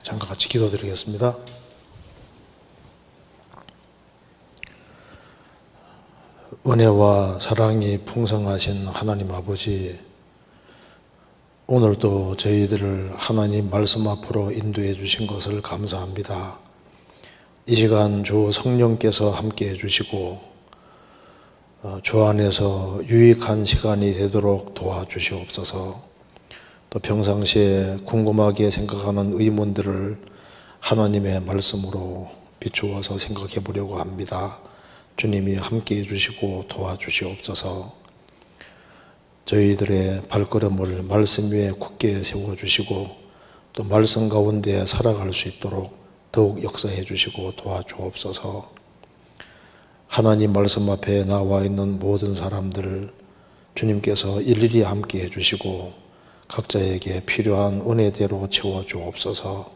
잠깐 같이 기도드리겠습니다. 은혜와 사랑이 풍성하신 하나님 아버지, 오늘도 저희들을 하나님 말씀 앞으로 인도해 주신 것을 감사합니다. 이 시간 주 성령께서 함께 해주시고 주 안에서 유익한 시간이 되도록 도와주시옵소서. 또 평상시에 궁금하게 생각하는 의문들을 하나님의 말씀으로 비추어서 생각해 보려고 합니다. 주님이 함께 해주시고 도와주시옵소서. 저희들의 발걸음을 말씀 위에 굳게 세워주시고 또 말씀 가운데 살아갈 수 있도록 더욱 역사해 주시고 도와주옵소서. 하나님 말씀 앞에 나와 있는 모든 사람들 주님께서 일일이 함께 해주시고 각자에게 필요한 은혜대로 채워주옵소서.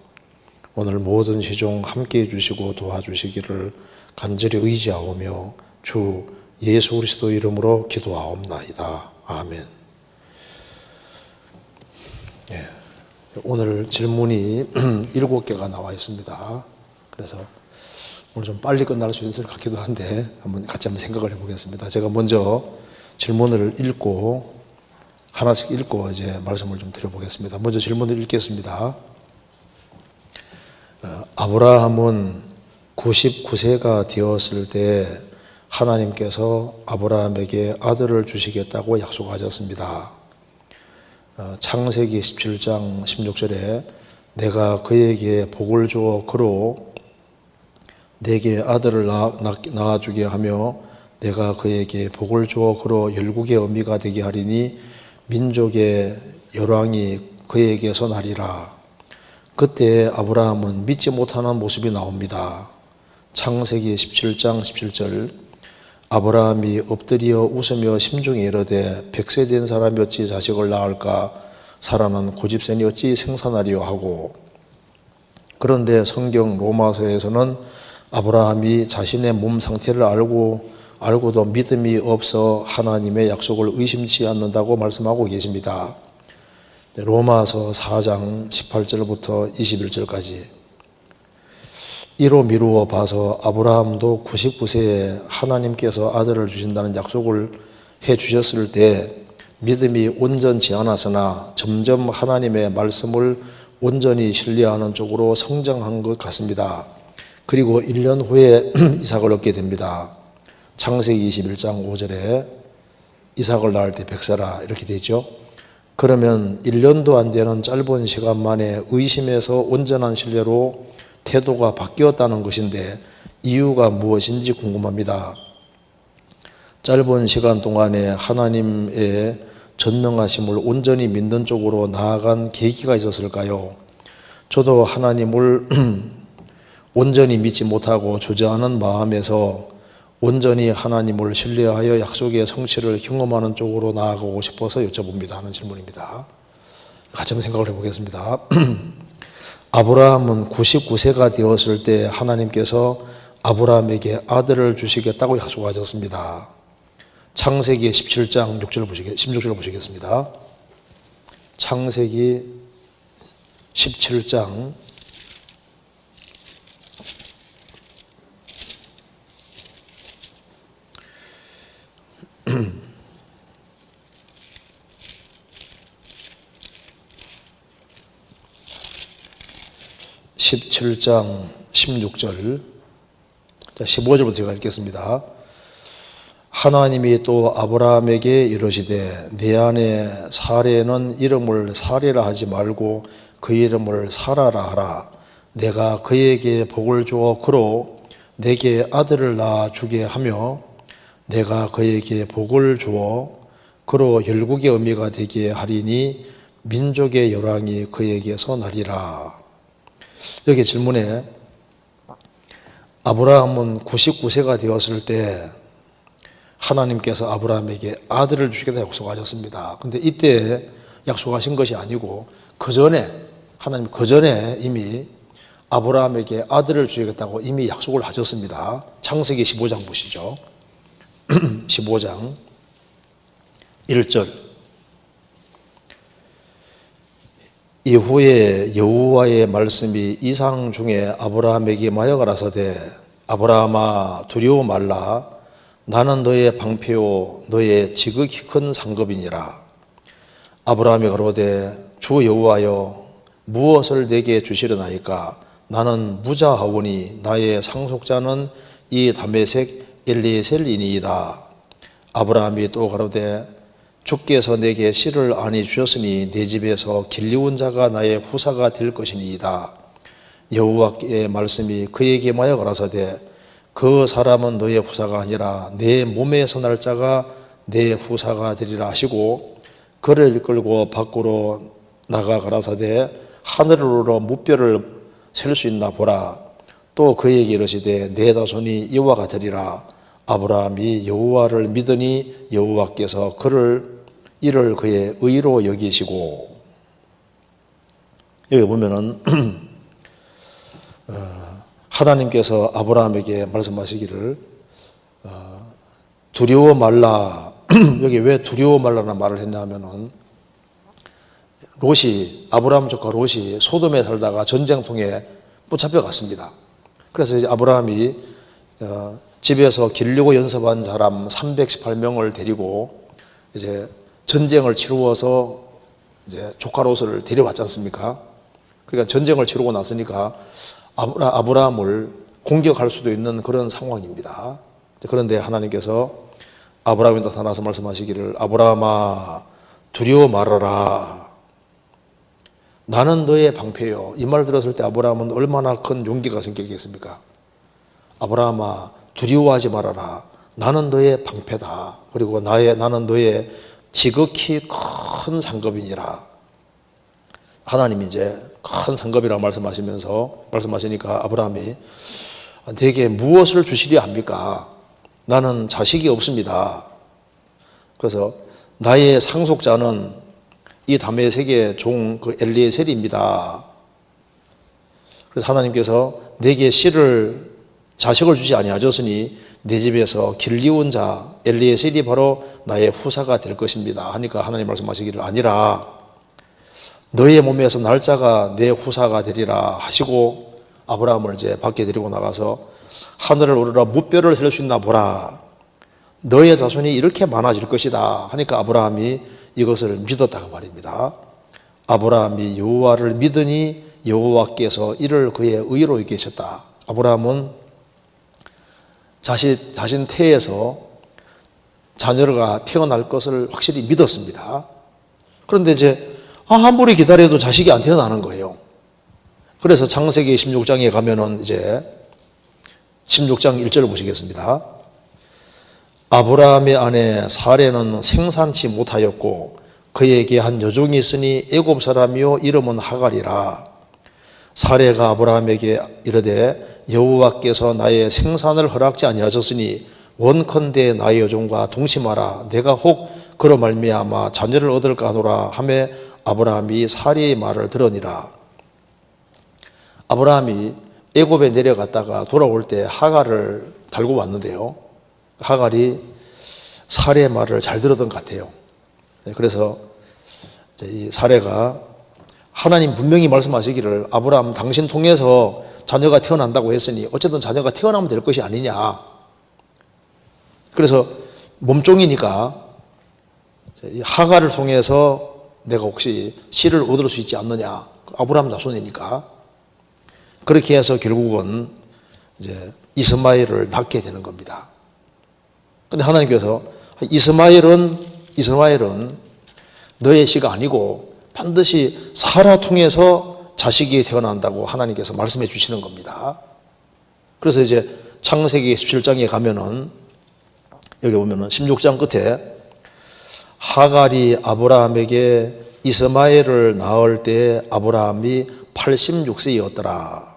오늘 모든 시종 함께 해주시고 도와주시기를 간절히 의지하오며 주 예수 그리스도 이름으로 기도하옵나이다. 아멘. 오늘 질문이 7개가 나와 있습니다. 그래서 오늘 좀 빨리 끝날 수 있을 것 같기도 한데 같이 한번 생각을 해보겠습니다. 제가 먼저 질문을 하나씩 읽고 이제 말씀을 좀 드려보겠습니다. 먼저 질문을 읽겠습니다. 아브라함은 99세가 되었을 때 하나님께서 아브라함에게 아들을 주시겠다고 약속하셨습니다. 창세기 17장 16절에 내가 그에게 복을 주어 그로 내게 아들을 낳아주게 하며 내가 그에게 복을 주어 그로 열국의 어미가 되게 하리니 민족의 열왕이 그에게서 나리라. 그때 아브라함은 믿지 못하는 모습이 나옵니다. 창세기 17장 17절 아브라함이 엎드려 웃으며 심중에 이르되 100세 된 사람이 어찌 자식을 낳을까 사라는 고집센이 어찌 생산하리요 하고. 그런데 성경 로마서에서는 아브라함이 자신의 몸 상태를 알고도 믿음이 없어 하나님의 약속을 의심치 않는다고 말씀하고 계십니다. 로마서 4장 18절부터 21절까지 이로 미루어 봐서 아브라함도 99세에 하나님께서 아들을 주신다는 약속을 해 주셨을 때 믿음이 온전치 않았으나 점점 하나님의 말씀을 온전히 신뢰하는 쪽으로 성장한 것 같습니다. 그리고 1년 후에 이삭을 얻게 됩니다. 창세기 21장 5절에 이삭을 낳을 때 100세라 이렇게 되죠. 그러면 1년도 안 되는 짧은 시간 만에 의심에서 온전한 신뢰로 태도가 바뀌었다는 것인데 이유가 무엇인지 궁금합니다. 짧은 시간 동안에 하나님의 전능하심을 온전히 믿는 쪽으로 나아간 계기가 있었을까요? 저도 하나님을 온전히 믿지 못하고 주저하는 마음에서 온전히 하나님을 신뢰하여 약속의 성취를 경험하는 쪽으로 나아가고 싶어서 여쭤봅니다 하는 질문입니다. 같이 한번 생각을 해보겠습니다. 아브라함은 99세가 되었을 때 하나님께서 아브라함에게 아들을 주시겠다고 약속하셨습니다. 창세기 17장 16절 보시겠습니다. 창세기 17장 17장 16절 15절부터 제가 읽겠습니다. 하나님이 또 아브라함에게 이르시되 내 아내 사레는 이름을 사레라 하지 말고 그 이름을 사라라 하라. 내가 그에게 복을 주어 그로 내게 아들을 낳아 주게 하며 내가 그에게 복을 주어 그로 열국의 어미가 되게 하리니 민족의 열왕이 그에게서 나리라. 여기 질문에 아브라함은 99세가 되었을 때 하나님께서 아브라함에게 아들을 주시겠다 약속하셨습니다. 그런데 이때 약속하신 것이 아니고 하나님 그 전에 이미 아브라함에게 아들을 주시겠다고 이미 약속을 하셨습니다. 창세기 15장 보시죠. 15장 1절 이후에 여호와의 말씀이 이상 중에 아브라함에게 마여 가라사대 아브라함아 두려워 말라 나는 너의 방패요 너의 지극히 큰 상급이니라. 아브라함이 가로되 주 여호와여 무엇을 내게 주시려나이까 나는 무자하오니 나의 상속자는 이 다메섹 엘리에셀이니이다. 아브라함이 또 가로되 주께서 내게 씨를 아니 주셨으니 내 집에서 길리운 자가 나의 후사가 될 것이니이다. 여호와의 말씀이 그에게 마여 가라사대 그 사람은 너의 후사가 아니라 내 몸에서 날 자가 내 후사가 되리라 하시고 그를 이끌고 밖으로 나가 가라사대 하늘을 우러 무뼈를 셀 수 있나 보라. 또 그에게 이르시되 내 자손이 이와 같으리라. 아브라함이 여호와를 믿으니 여호와께서 이를 그의 의로 여기시고. 여기 보면은 하나님께서 아브라함에게 말씀하시기를 두려워 말라. 여기 왜 두려워 말라는 말을 했냐 하면은 아브라함 조카 롯이 소돔에 살다가 전쟁통에 붙잡혀 갔습니다. 그래서 이제 아브라함이 집에서 기르고 연습한 사람 318명을 데리고 이제 전쟁을 치루어서 이제 조카 롯을 데려왔지 않습니까? 그러니까 전쟁을 치르고 났으니까 아브라함을 공격할 수도 있는 그런 상황입니다. 그런데 하나님께서 아브라함에 나타나서 말씀하시기를 아브라함아 두려워 말아라. 나는 너의 방패요. 이 말 들었을 때 아브라함은 얼마나 큰 용기가 생기겠습니까? 아브라함아 두려워하지 말아라. 나는 너의 방패다. 그리고 나는 너의 지극히 큰 상급이니라. 하나님이 이제 큰 상급이라고 말씀하시니까 아브라함이 내게 무엇을 주시려 합니까? 나는 자식이 없습니다. 그래서 나의 상속자는 이 다메섹의 종 그 엘리에셀입니다. 그래서 하나님께서 내게 자식을 주지 아니하셨으니 내 집에서 길리운 자 엘리에셀이 바로 나의 후사가 될 것입니다. 하니까 하나님 말씀하시기를 아니라 너의 몸에서 날 자가 내 후사가 되리라 하시고 아브라함을 이제 밖에 데리고 나가서 하늘을 오르라 무뼈를 셀 수 있나 보라. 너의 자손이 이렇게 많아질 것이다 하니까 아브라함이 이것을 믿었다고 말입니다. 아브라함이 여호와를 믿으니 여호와께서 이를 그의 의로 여기셨다. 아브라함은 자신 태에서 자녀가 태어날 것을 확실히 믿었습니다. 그런데 이제 아무리 기다려도 자식이 안 태어나는 거예요. 그래서 창세기 16장에 가면은 이제 16장 1절을 보시겠습니다. 아브라함의 아내 사레는 생산치 못하였고 그에게 한 여종이 있으니 애굽 사람이요 이름은 하갈이라. 사레가 아브라함에게 이르되 여호와께서 나의 생산을 허락지 아니하셨으니 원컨대 나의 여종과 동침하라. 내가 혹 그로 말미암아 자녀를 얻을까 하노라 하매 아브라함이 사레의 말을 들으니라. 아브라함이 애굽에 내려갔다가 돌아올 때 하갈을 달고 왔는데요. 하갈이 사레의 말을 잘 들었던 것 같아요. 그래서 이 사레가 하나님 분명히 말씀하시기를 아브라함 당신 통해서 자녀가 태어난다고 했으니 어쨌든 자녀가 태어나면 될 것이 아니냐. 그래서 몸종이니까 하갈을 통해서 내가 혹시 씨를 얻을 수 있지 않느냐. 아브라함 자손이니까. 그렇게 해서 결국은 이제 이스마엘을 낳게 되는 겁니다. 근데 하나님께서 이스마엘은 너의 씨가 아니고 반드시 사라 통해서 자식이 태어난다고 하나님께서 말씀해 주시는 겁니다. 그래서 이제 창세기 17장에 가면은 여기 보면은 16장 끝에 하갈이 아브라함에게 이스마엘을 낳을 때 아브라함이 86세였더라.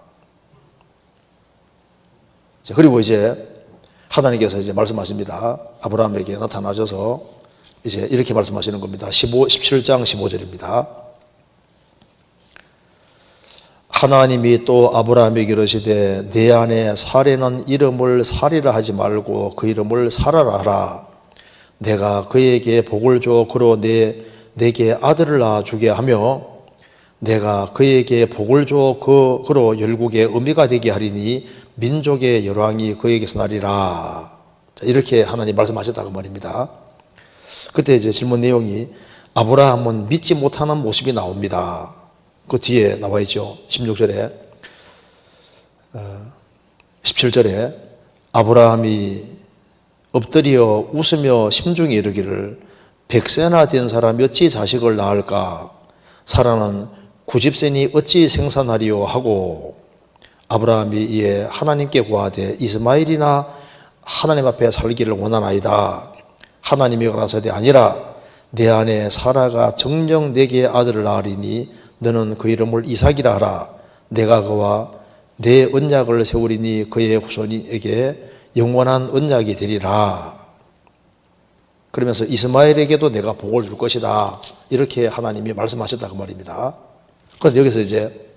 그리고 이제 하나님께서 이제 말씀하십니다. 아브라함에게 나타나셔서 이제 이렇게 말씀하시는 겁니다. 17장 15절입니다. 하나님이 또 아브라함에게 이르시되 내 아내 사레는 이름을 사리라 하지 말고 그 이름을 사라라 하라. 내가 그에게 복을 줘 그로 내게 아들을 낳아 주게 하며 내가 그에게 복을 줘 그로 열국의 의미가 되게 하리니 민족의 열왕이 그에게서 나리라. 자, 이렇게 하나님 말씀하셨다고 말입니다. 그때 이제 질문 내용이 아브라함은 믿지 못하는 모습이 나옵니다. 그 뒤에 나와 있죠. 16절에 17절에 아브라함이 엎드려 웃으며 심중에 이르기를 백세나 된 사람이 어찌 자식을 낳을까? 사라는 90세니 어찌 생산하리요 하고 아브라함이 이에 하나님께 구하되 이스마엘이나 하나님 앞에 살기를 원하나이다. 하나님이 가라사대 아니라 내 아내 사라가 정녕 내게 아들을 낳으리니 너는 그 이름을 이삭이라 하라. 내가 그와 내 언약을 세우리니 그의 후손에게 영원한 언약이 되리라. 그러면서 이스마엘에게도 내가 복을 줄 것이다. 이렇게 하나님이 말씀하셨다고 말입니다. 그런데 여기서 이제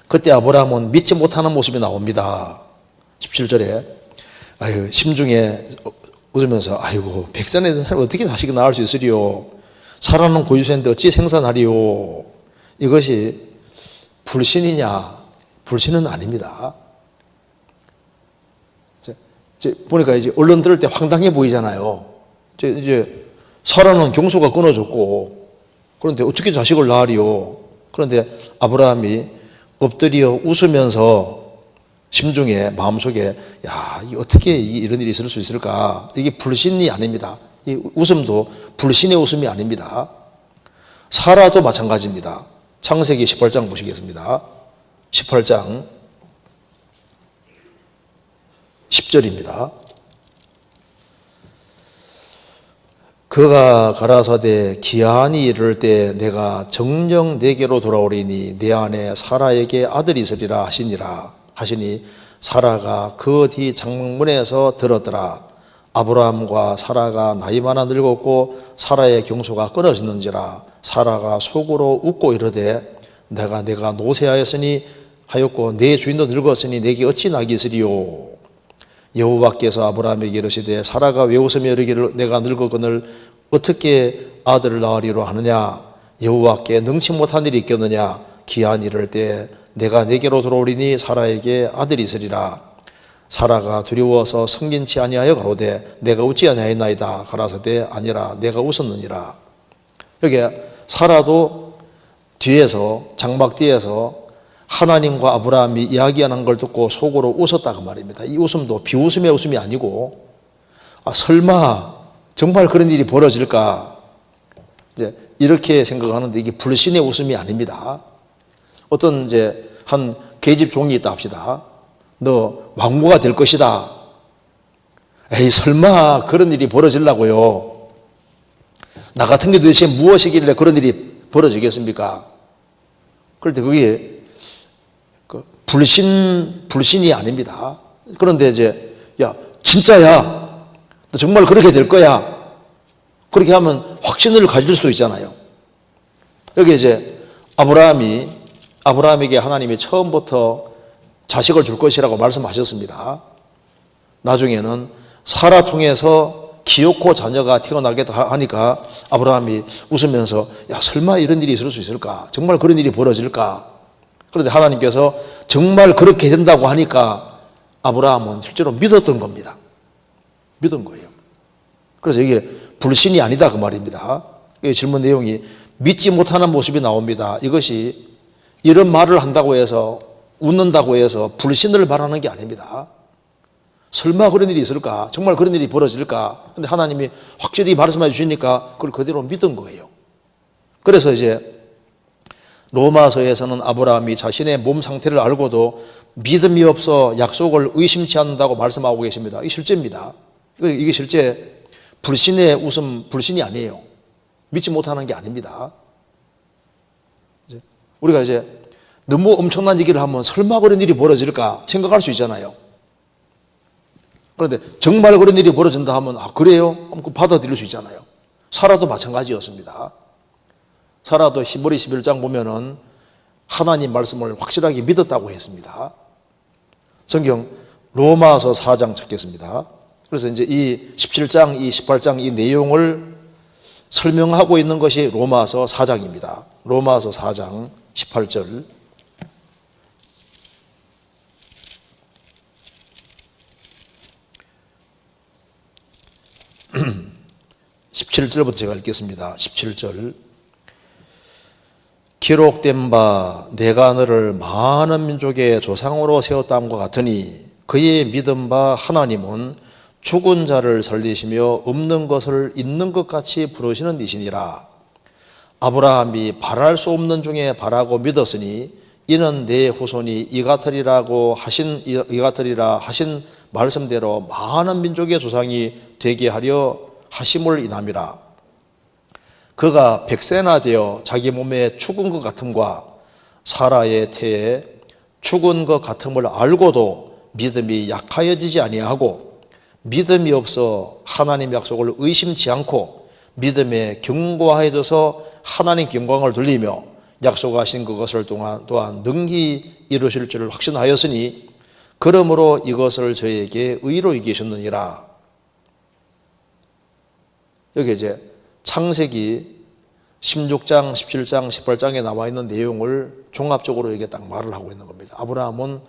그때 아브라함은 믿지 못하는 모습이 나옵니다. 17절에 심중에 웃으면서 아이고 백세나 된 사람이 어떻게 자식이 낳을 수 있으리요? 사라는 90세인데 어찌 생산하리요? 이것이 불신이냐? 불신은 아닙니다. 보니까 이제 언론 들을 때 황당해 보이잖아요. 이제 사라는 경수가 끊어졌고 그런데 어떻게 자식을 낳으리요? 그런데 아브라함이 엎드려 웃으면서 심중에 마음속에 야, 어떻게 이런 일이 있을 수 있을까? 이게 불신이 아닙니다. 이 웃음도 불신의 웃음이 아닙니다. 사라도 마찬가지입니다. 창세기 18장 보시겠습니다. 18장 10절입니다. 그가 가라사대 기한이 이를 때 내가 정녕 내게로 돌아오리니 내 아내 사라에게 아들이 있으리라 하시니 사라가 그 뒤 장막문에서 들었더라. 아브라함과 사라가 나이 많아 늙었고 사라의 경소가 끊어졌는지라. 사라가 속으로 웃고 이르되 내가 노쇠하였으니 하였고 내 주인도 늙었으니 내게 어찌 낙이 있으리요. 여호와께서 아브라함에게 이르시되 사라가 왜 웃으며 이르기를 내가 늙었거늘 어떻게 아들을 낳으리로 하느냐. 여호와께 능치 못한 일이 있겠느냐. 기한 이를 때 내가 내게로 돌아오리니 사라에게 아들이 있으리라. 사라가 두려워서 성긴치 아니하여 가로되 내가 웃지 아니하였나이다. 가라사대 아니라 내가 웃었느니라. 여기 사라도 뒤에서 장막 뒤에서 하나님과 아브라함이 이야기하는 걸 듣고 속으로 웃었다고 말입니다. 이 웃음도 비웃음의 웃음이 아니고 설마 정말 그런 일이 벌어질까? 이제 이렇게 생각하는데 이게 불신의 웃음이 아닙니다. 어떤 이제 한 계집 종이 있다 합시다. 너 왕후가 될 것이다. 에이 설마 그런 일이 벌어지려고요. 나 같은 게 도대체 무엇이길래 그런 일이 벌어지겠습니까? 그런데 그게 불신이 아닙니다. 그런데 이제 야 진짜야. 너 정말 그렇게 될 거야. 그렇게 하면 확신을 가질 수도 있잖아요. 여기 이제 아브라함에게 하나님이 처음부터 자식을 줄 것이라고 말씀하셨습니다. 나중에는 사라 통해서 기어코 자녀가 태어나겠다 하니까 아브라함이 웃으면서 야 설마 이런 일이 있을 수 있을까? 정말 그런 일이 벌어질까? 그런데 하나님께서 정말 그렇게 된다고 하니까 아브라함은 실제로 믿었던 겁니다. 믿은 거예요. 그래서 이게 불신이 아니다 그 말입니다. 질문 내용이 믿지 못하는 모습이 나옵니다. 이것이 이런 말을 한다고 해서 웃는다고 해서 불신을 말하는 게 아닙니다. 설마 그런 일이 있을까? 정말 그런 일이 벌어질까? 근데 하나님이 확실히 말씀해 주시니까 그걸 그대로 믿은 거예요. 그래서 이제 로마서에서는 아브라함이 자신의 몸 상태를 알고도 믿음이 없어 약속을 의심치 않는다고 말씀하고 계십니다. 이게 실제입니다. 이게 실제 불신의 웃음, 불신이 아니에요. 믿지 못하는 게 아닙니다. 우리가 이제 너무 엄청난 얘기를 하면 설마 그런 일이 벌어질까 생각할 수 있잖아요. 그런데 정말 그런 일이 벌어진다 하면 그래요? 하면 받아들일 수 있잖아요. 사라도 마찬가지였습니다. 사라도 히브리 11장 보면은 하나님 말씀을 확실하게 믿었다고 했습니다. 성경 로마서 4장 찾겠습니다. 그래서 이제 이 17장, 이 18장 이 내용을 설명하고 있는 것이 로마서 4장입니다. 로마서 4장 18절. 17절부터 제가 읽겠습니다. 17절. 기록된 바 내가 너를 많은 민족의 조상으로 세웠다함과 같으니 그의 믿은 바 하나님은 죽은 자를 살리시며 없는 것을 있는 것 같이 부르시는 이시니라. 아브라함이 바랄 수 없는 중에 바라고 믿었으니 이는 내 후손이 이 같으리라 하신 말씀대로 많은 민족의 조상이 되게 하려 하심을 인함이라. 그가 100세나 되어 자기 몸에 죽은 것 같음과 사라의 태에 죽은 것 같음을 알고도 믿음이 약하여지지 아니하고 믿음이 없어 하나님 약속을 의심치 않고 믿음에 견고하여져서 하나님 영광을 돌리며 약속하신 그것을 또한 능히 이루실 줄을 확신하였으니 그러므로 이것을 저에게 의로 이기셨느니라. 여기 이제 창세기 16장, 17장, 18장에 나와 있는 내용을 종합적으로 이게 딱 말을 하고 있는 겁니다. 아브라함은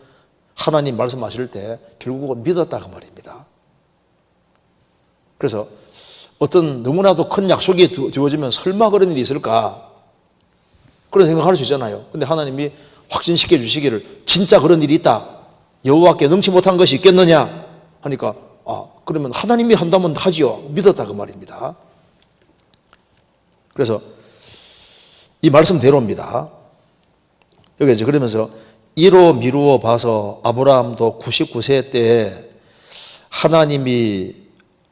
하나님 말씀하실 때 결국은 믿었다고 말입니다. 그래서 어떤 너무나도 큰 약속이 주어지면 설마 그런 일이 있을까? 그런 생각할 수 있잖아요. 근데 하나님이 확신시켜 주시기를 진짜 그런 일이 있다. 여호와께 능치 못한 것이 있겠느냐? 하니까 그러면 하나님이 한다면 하지요. 믿었다 그 말입니다. 그래서 이 말씀대로입니다. 여기 이제 그러면서 이로 미루어 봐서 아브라함도 99세 때에 하나님이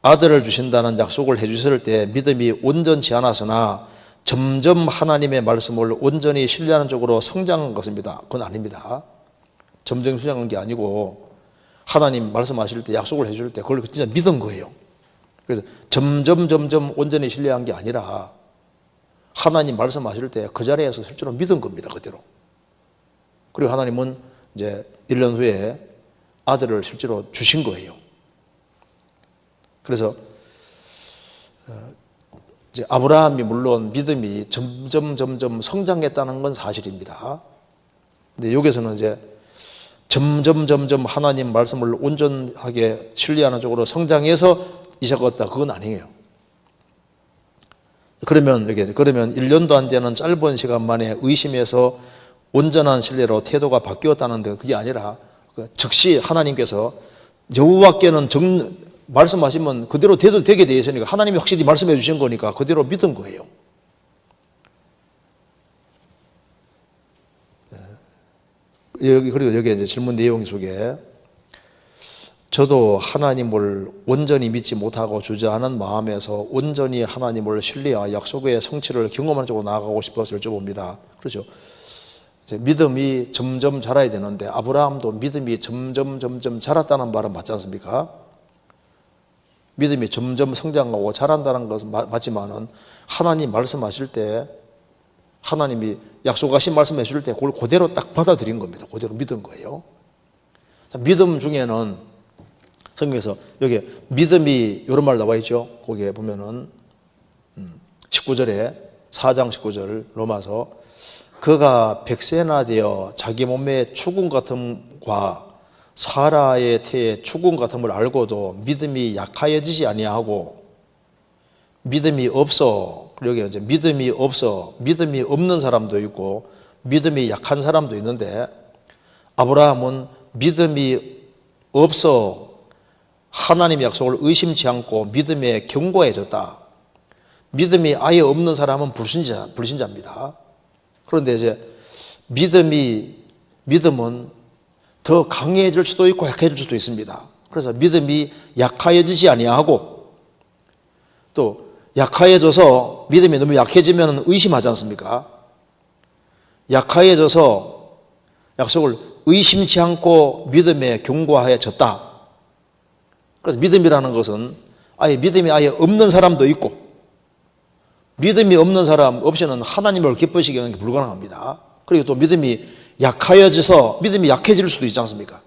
아들을 주신다는 약속을 해주실 때 믿음이 온전치 않았으나 점점 하나님의 말씀을 온전히 신뢰하는 쪽으로 성장한 것입니다. 그건 아닙니다. 점점 성장한 게 아니고 하나님 말씀하실 때 약속을 해줄 때 그걸 진짜 믿은 거예요. 그래서 점점 온전히 신뢰한 게 아니라 하나님 말씀하실 때 그 자리에서 실제로 믿은 겁니다. 그대로. 그리고 하나님은 이제 1년 후에 아들을 실제로 주신 거예요. 그래서 이제 아브라함이 물론 믿음이 점점 성장했다는 건 사실입니다. 근데 여기서는 이제 점점 하나님 말씀을 온전하게 신뢰하는 쪽으로 성장해서 이삭을 얻다. 그건 아니에요. 그러면 1년도 안 되는 짧은 시간 만에 의심에서 온전한 신뢰로 태도가 바뀌었다는데 그게 아니라 즉시 하나님께서 여호와께는 말씀하시면 그대로 되게 돼 있으니까 하나님이 확실히 말씀해 주신 거니까 그대로 믿은 거예요. 그리고 여기 이제 질문 내용 속에 저도 하나님을 온전히 믿지 못하고 주저하는 마음에서 온전히 하나님을 신뢰하여 약속의 성취를 경험하는 쪽으로 나아가고 싶어서 여쭤봅니다. 그렇죠. 이제 믿음이 점점 자라야 되는데 아브라함도 믿음이 점점 자랐다는 말은 맞지 않습니까? 믿음이 점점 성장하고 자란다는 것은 맞지만은 하나님 말씀하실 때 하나님이 약속하신 말씀해 줄 때 그걸 그대로 딱 받아들인 겁니다. 그대로 믿은 거예요. 믿음 중에는 성경에서 여기 믿음이 이런 말 나와 있죠. 거기에 보면은 19절에 4장 19절 로마서 그가 100세나 되어 자기 몸에 죽음 같음과 사라의 태에 죽음 같음을 알고도 믿음이 약하여지지 아니하고 믿음이 없어. 여기 이제 믿음이 없는 사람도 있고 믿음이 약한 사람도 있는데 아브라함은 믿음이 없어 하나님의 약속을 의심치 않고 믿음에 견고해졌다. 믿음이 아예 없는 사람은 불신자입니다. 그런데 이제 믿음은 더 강해질 수도 있고 약해질 수도 있습니다. 그래서 믿음이 약하여지지 아니하고 또 약하여져서 믿음이 너무 약해지면 의심하지 않습니까? 약하여져서 약속을 의심치 않고 믿음에 견고해졌다. 그래서 믿음이라는 것은 믿음이 아예 없는 사람도 있고 믿음이 없는 사람 없이는 하나님을 기쁘시게 하는 게 불가능합니다. 그리고 또 믿음이 약하여져서 믿음이 약해질 수도 있지 않습니까?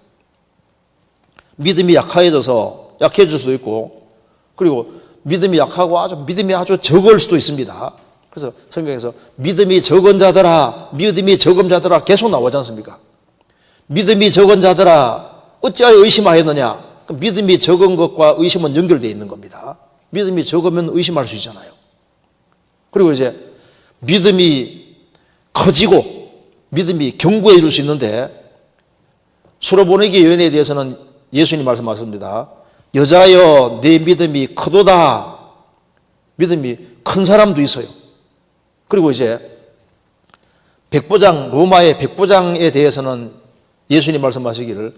믿음이 약해져서 약해질 수도 있고 그리고 믿음이 약하고 믿음이 아주 적을 수도 있습니다. 그래서 성경에서 믿음이 적은 자들아, 믿음이 적은 자들아 계속 나오지 않습니까? 믿음이 적은 자들아 어찌하여 의심하였느냐? 믿음이 적은 것과 의심은 연결되어 있는 겁니다. 믿음이 적으면 의심할 수 있잖아요. 그리고 이제 믿음이 커지고 믿음이 견고해 줄 수 있는데, 수로보내기 여인에 대해서는 예수님 말씀하셨습니다. 여자여 내 믿음이 크도다. 믿음이 큰 사람도 있어요. 그리고 이제 백부장, 로마의 백부장에 대해서는 예수님 말씀하시기를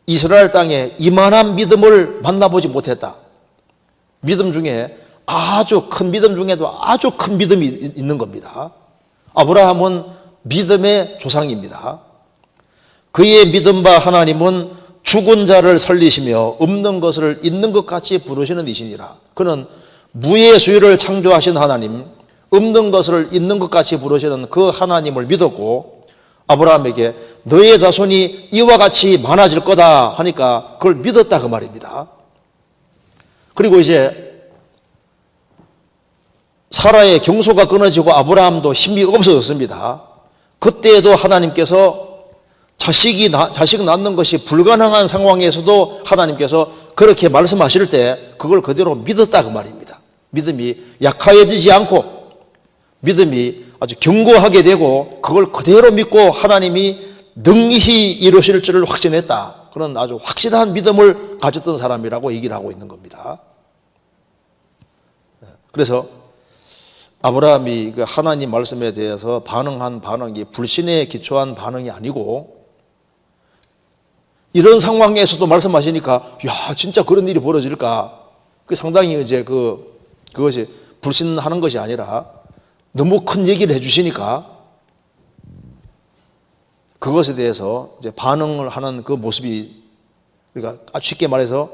이스라엘 땅에 이만한 믿음을 만나보지 못했다. 믿음 중에 아주 큰 믿음 중에도 아주 큰 믿음이 있는 겁니다. 아브라함은 믿음의 조상입니다. 그의 믿음과 하나님은 죽은 자를 살리시며 없는 것을 있는 것 같이 부르시는 이시니라. 그는 무의 수유를 창조하신 하나님, 없는 것을 있는 것 같이 부르시는 그 하나님을 믿었고, 아브라함에게 너의 자손이 이와 같이 많아질 거다 하니까 그걸 믿었다 그 말입니다. 그리고 이제 사라의 경소가 끊어지고 아브라함도 힘이 없어졌습니다. 그때에도 하나님께서 자식 낳는 것이 불가능한 상황에서도 하나님께서 그렇게 말씀하실 때 그걸 그대로 믿었다 그 말입니다. 믿음이 약해지지 않고 믿음이 아주 견고하게 되고 그걸 그대로 믿고 하나님이 능히 이루실 줄을 확신했다. 그런 아주 확실한 믿음을 가졌던 사람이라고 얘기를 하고 있는 겁니다. 그래서 아브라함이 그 하나님 말씀에 대해서 반응한 반응이 불신에 기초한 반응이 아니고, 이런 상황에서도 말씀하시니까 야 진짜 그런 일이 벌어질까? 그 상당히 이제 그것이 불신하는 것이 아니라 너무 큰 얘기를 해주시니까 그것에 대해서 이제 반응을 하는 그 모습이, 그러니까 아주 쉽게 말해서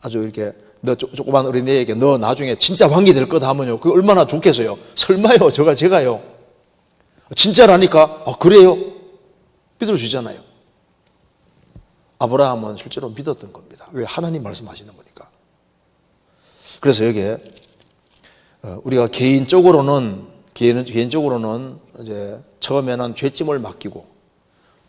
아주 이렇게 너 조그만 어린애에게 너 나중에 진짜 왕이 될 거다 하면요, 그게 얼마나 좋겠어요. 설마요, 제가요. 진짜라니까, 그래요? 믿을 수 있잖아요. 아브라함은 실제로 믿었던 겁니다. 왜? 하나님 말씀하시는 거니까. 그래서 여기에 우리가 개인적으로는 이제 처음에는 죄짐을 맡기고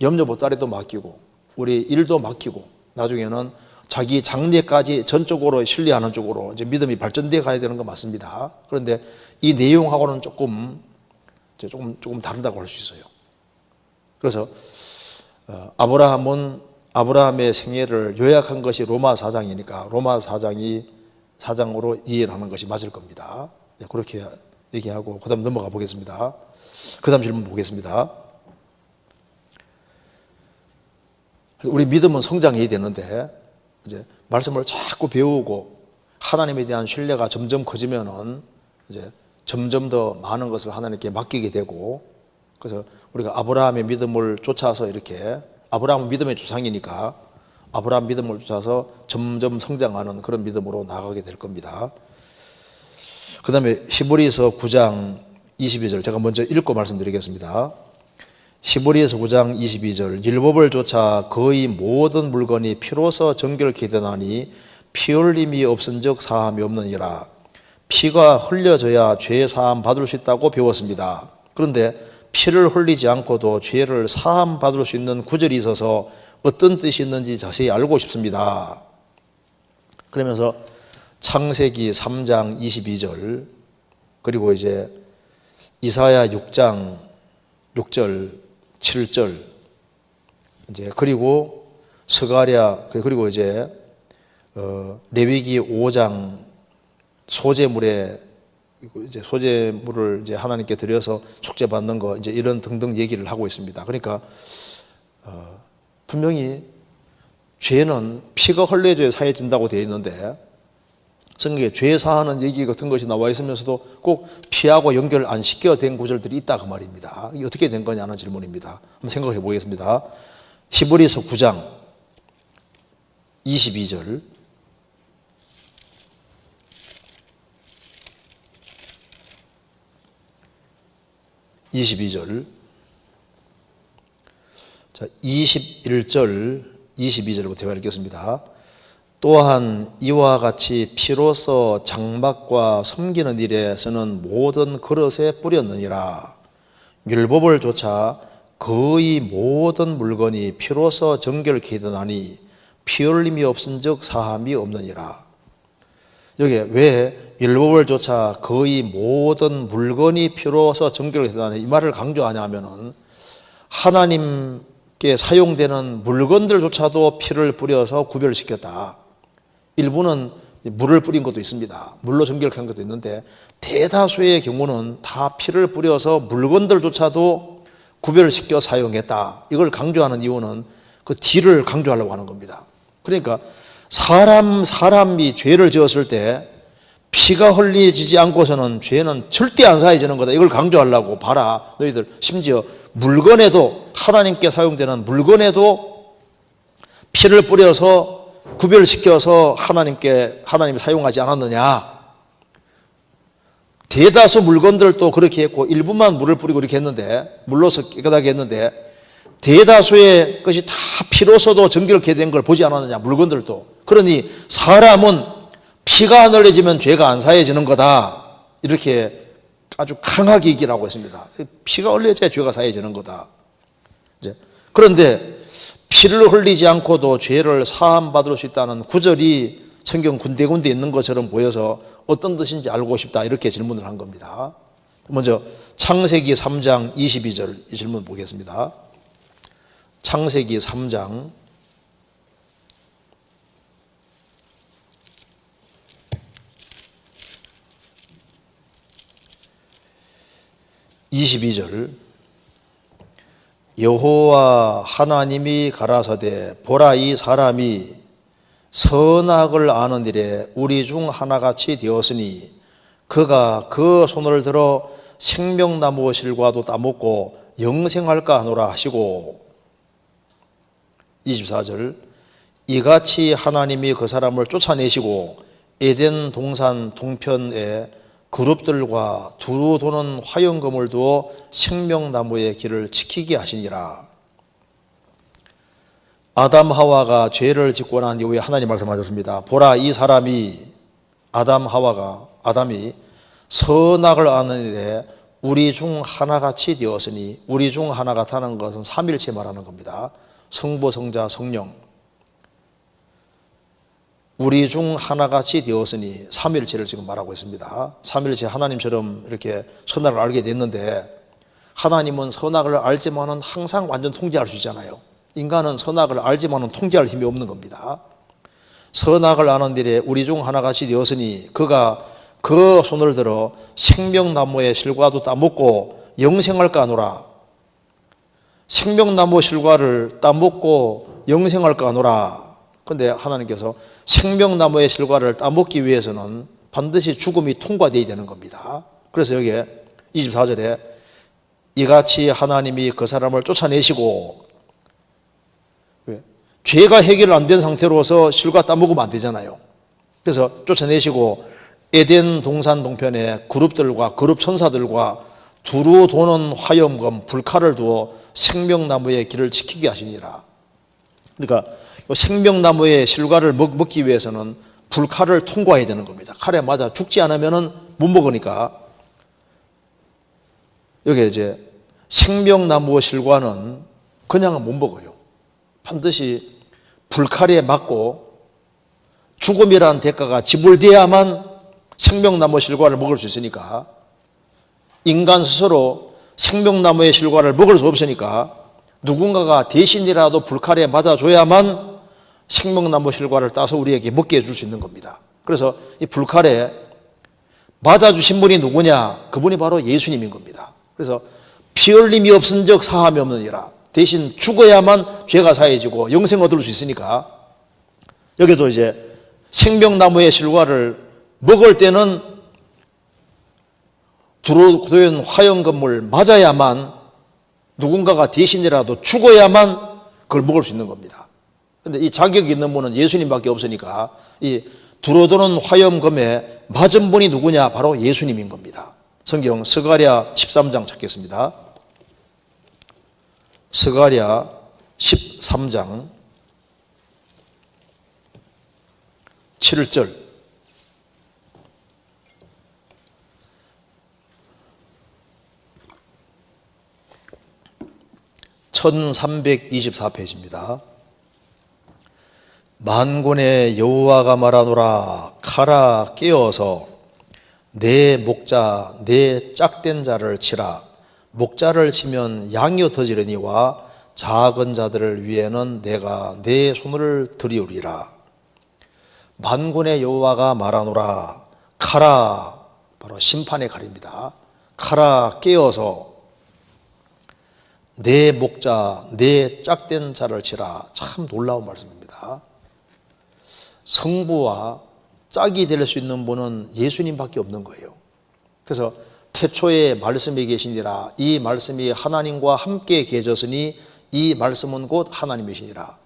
염려 보따리도 맡기고 우리 일도 맡기고 나중에는 자기 장래까지 전적으로 신뢰하는 쪽으로 이제 믿음이 발전되어 가야 되는 건 맞습니다. 그런데 이 내용하고는 조금 다르다고 할 수 있어요. 그래서 아브라함의 생애를 요약한 것이 로마 4장이니까 로마 4장으로 이해를 하는 것이 맞을 겁니다. 그렇게 얘기하고 그 다음 넘어가 보겠습니다. 그 다음 질문 보겠습니다. 우리 믿음은 성장해야 되는데 이제 말씀을 자꾸 배우고 하나님에 대한 신뢰가 점점 커지면은 이제 점점 더 많은 것을 하나님께 맡기게 되고, 그래서 우리가 아브라함의 믿음을 쫓아서 이렇게, 아브라함은 믿음의 조상이니까 아브라함 믿음을 쫓아서 점점 성장하는 그런 믿음으로 나아가게 될 겁니다. 그 다음에 히브리서 9장 22절 제가 먼저 읽고 말씀드리겠습니다. 히브리서 9장 22절 율법을 쫓아 거의 모든 물건이 피로서 정결케 되나니 피 흘림이 없은즉 사함이 없느니라. 피가 흘려져야 죄 사함 받을 수 있다고 배웠습니다. 그런데 피를 흘리지 않고도 죄를 사함 받을 수 있는 구절이 있어서 어떤 뜻이 있는지 자세히 알고 싶습니다. 그러면서 창세기 3장 22절 그리고 이제 이사야 6장 6절 7절 이제 그리고 스가랴 그리고 이제 레위기 5장 소제물을 이제 하나님께 드려서 축제 받는 거 이제 이런 등등 얘기를 하고 있습니다. 그러니까 분명히 죄는 피가 흘려져야 사해진다고 되어 있는데 성경에 죄 사하는 얘기 같은 것이 나와 있으면서도 꼭 피하고 연결 안 시켜된 구절들이 있다 그 말입니다. 이게 어떻게 된 거냐는 질문입니다. 한번 생각해 보겠습니다. 히브리서 9장 22절 자, 21절 22절부터 제가 읽겠습니다. 또한 이와 같이 피로써 장막과 섬기는 일에서는 모든 그릇에 뿌렸느니라. 율법을 조차 거의 모든 물건이 피로써 정결케 되나니 피 흘림이 없은즉 사함이 없느니라. 여기에 왜 율법을 조차 거의 모든 물건이 피로써 정결케 되나니 이 말을 강조하냐면은 하나님께 사용되는 물건들조차도 피를 뿌려서 구별시켰다. 일부는 물을 뿌린 것도 있습니다. 물로 정결한 것도 있는데 대다수의 경우는 다 피를 뿌려서 물건들조차도 구별시켜 사용했다. 이걸 강조하는 이유는 그 뒤를 강조하려고 하는 겁니다. 그러니까 사람이 죄를 지었을 때 피가 흘리지 않고서는 죄는 절대 안 사해지는 거다. 이걸 강조하려고 봐라. 너희들 심지어 물건에도 하나님께 사용되는 물건에도 피를 뿌려서 구별시켜서 하나님이 사용하지 않았느냐. 대다수 물건들도 그렇게 했고 일부만 물을 뿌리고 이렇게 했는데 물로서 깨끗하게 했는데 대다수의 것이 다 피로서도 정결케 된 걸 보지 않았느냐. 물건들도. 그러니 사람은 피가 안 흘려지면 죄가 안 사해지는 거다. 이렇게 아주 강하게 얘기를 하고 있습니다. 피가 흘려져야 죄가 사해지는 거다. 그런데 피를 흘리지 않고도 죄를 사함받을 수 있다는 구절이 성경 군데군데 있는 것처럼 보여서 어떤 뜻인지 알고 싶다 이렇게 질문을 한 겁니다. 먼저 창세기 3장 22절 이 질문 보겠습니다. 창세기 3장 22절 여호와 하나님이 가라사대 보라 이 사람이 선악을 아는 일에 우리 중 하나같이 되었으니 그가 그 손을 들어 생명나무 실과도 따먹고 영생할까 하노라 하시고 24절 이같이 하나님이 그 사람을 쫓아내시고 에덴 동산 동편에 그룹들과 두루 도는 화영금을 두어 생명나무의 길을 지키게 하시니라. 아담 하와가 죄를 짓고 난 이후에 하나님 말씀하셨습니다. 보라 이 사람이 아담이 선악을 아는 일에 우리 중 하나같이 되었으니 우리 중 하나 같다는 것은 삼일체 말하는 겁니다. 성부, 성자, 성령 우리 중 하나같이 되었으니 삼일체를 지금 말하고 있습니다. 삼일체 하나님처럼 이렇게 선악을 알게 됐는데 하나님은 선악을 알지만은 항상 완전 통제할 수 있잖아요. 인간은 선악을 알지만은 통제할 힘이 없는 겁니다. 선악을 아는 일에 우리 중 하나같이 되었으니 그가 그 손을 들어 생명나무의 실과도 따먹고 영생할까 하노라. 생명나무 실과를 따먹고 영생할까 하노라. 그런데 하나님께서 생명나무의 실과를 따먹기 위해서는 반드시 죽음이 통과되어야 되는 겁니다. 그래서 여기에 24절에 이같이 하나님이 그 사람을 쫓아내시고 죄가 해결 안 된 상태로서 실과 따먹으면 안 되잖아요. 그래서 쫓아내시고 에덴 동산 동편에 그룹 천사들과 두루 도는 화염검 불칼을 두어 생명나무의 길을 지키게 하시니라. 그러니까 생명나무의 실과를 먹기 위해서는 불칼을 통과해야 되는 겁니다. 칼에 맞아 죽지 않으면 못 먹으니까. 여기 이제 생명나무 실과는 그냥은 못 먹어요. 반드시 불칼에 맞고 죽음이라는 대가가 지불돼야만 생명나무 실과를 먹을 수 있으니까 인간 스스로 생명나무의 실과를 먹을 수 없으니까 누군가가 대신이라도 불칼에 맞아줘야만 생명나무 실과를 따서 우리에게 먹게 해줄 수 있는 겁니다. 그래서 이 불칼에 맞아주신 분이 누구냐? 그분이 바로 예수님인 겁니다. 그래서 피 흘림이 없은 적 사함이 없느니라. 대신 죽어야만 죄가 사해지고 영생 얻을 수 있으니까 여기도 이제 생명나무의 실과를 먹을 때는 두루도연 화영건물 맞아야만 누군가가 대신이라도 죽어야만 그걸 먹을 수 있는 겁니다. 그런데 이 자격이 있는 분은 예수님밖에 없으니까 이 두루도는 화염검에 맞은 분이 누구냐? 바로 예수님인 겁니다. 성경 스가랴 13장 찾겠습니다. 스가랴 13장 7절. (1324페이지입니다) 만군의 여호와가 말하노라. 칼아 깨어서 내 목자 내 짝된 자를 치라. 목자를 치면 양이 터지려니와 작은 자들을 위해는 내가 내 손을 들이우리라. 만군의 여호와가 말하노라. 칼아, 바로 심판의 칼입니다. 칼아 깨어서 내 목자 내 짝된 자를 치라. 참 놀라운 말씀입니다. 성부와 짝이 될 수 있는 분은 예수님밖에 없는 거예요. 그래서 태초에 말씀이 계시니라. 이 말씀이 하나님과 함께 계셨으니 이 말씀은 곧 하나님이시니라.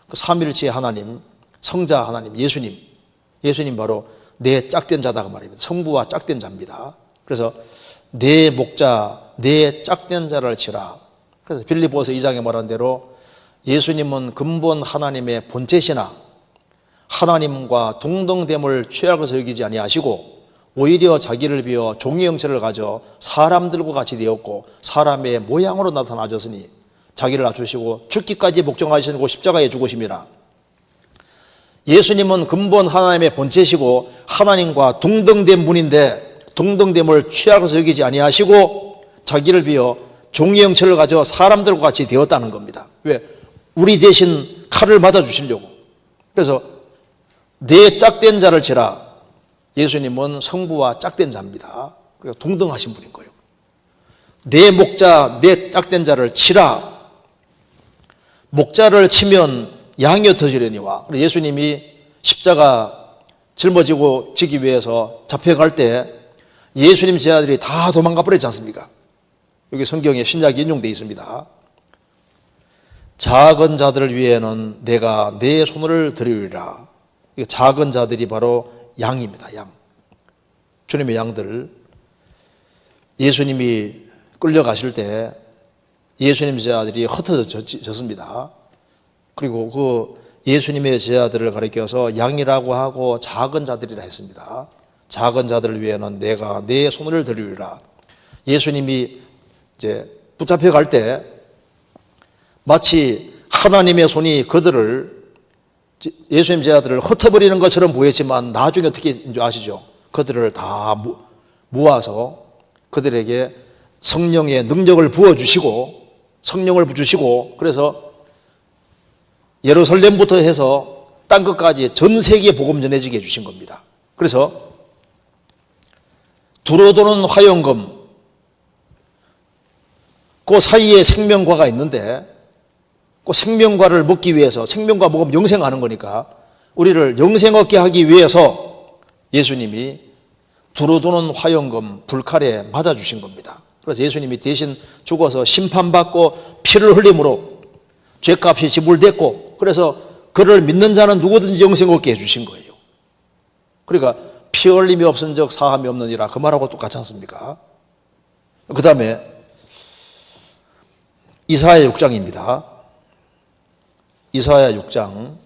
그 삼일체 하나님, 성자 하나님, 예수님 바로 내 짝된 자다가 말입니다. 성부와 짝된 자입니다. 그래서 내 목자 내 짝된 자를 치라. 그래서 빌립보서 2장에 말한 대로 예수님은 근본 하나님의 본체시나 하나님과 동등됨을 취약해서 여기지 아니하시고 오히려 자기를 비워 종의 형체를 가져 사람들과 같이 되었고 사람의 모양으로 나타나셨으니 자기를 낮추시고 죽기까지 복종하시고 십자가에 죽으심이라. 예수님은 근본 하나님의 본체시고 하나님과 동등된 분인데 동등됨을 취약해서 여기지 아니하시고 자기를 비워 종의 형체를 가져 사람들과 같이 되었다는 겁니다. 왜? 우리 대신 칼을 맞아주시려고. 그래서 내 짝된 자를 치라. 예수님은 성부와 짝된 자입니다. 그러니까 동등하신 분인 거예요. 내 목자 내 짝된 자를 치라. 목자를 치면 양이 터지려니와. 예수님이 십자가 짊어지고 지기 위해서 잡혀갈 때 예수님 제자들이 다 도망가 버렸지 않습니까? 여기 성경에 신약이 인용되어 있습니다. 작은 자들을 위해는 내가 내 손을 들이리라. 작은 자들이 바로 양입니다. 양. 주님의 양들. 예수님이 끌려가실 때 예수님 제자들이 흩어졌습니다. 그리고 그 예수님의 제자들을 가리켜서 양이라고 하고 작은 자들이라 했습니다. 작은 자들을 위해는 내가 내 손을 들이리라. 예수님이 이제 붙잡혀 갈 때 마치 하나님의 손이 그들을 예수님 제자들을 흩어버리는 것처럼 보였지만 나중에 어떻게 줄 아시죠? 그들을 다 모아서 그들에게 성령의 능력을 부어주시고 성령을 주시고 그래서 예루살렘부터 해서 땅 끝까지 전 세계에 복음 전해지게 해주신 겁니다. 그래서 두루도는 화영금 그 사이에 생명과가 있는데 그 생명과를 먹기 위해서 생명과 먹으면 영생하는 거니까 우리를 영생 얻게 하기 위해서 예수님이 두루도는 화영금 불칼에 맞아주신 겁니다. 그래서 예수님이 대신 죽어서 심판받고 피를 흘림으로 죄값이 지불됐고 그래서 그를 믿는 자는 누구든지 영생 얻게 해주신 거예요. 그러니까 피 흘림이 없은 적 사함이 없느니라 그 말하고 똑같지 않습니까? 그 다음에 이사야 6장입니다. 이사야 6장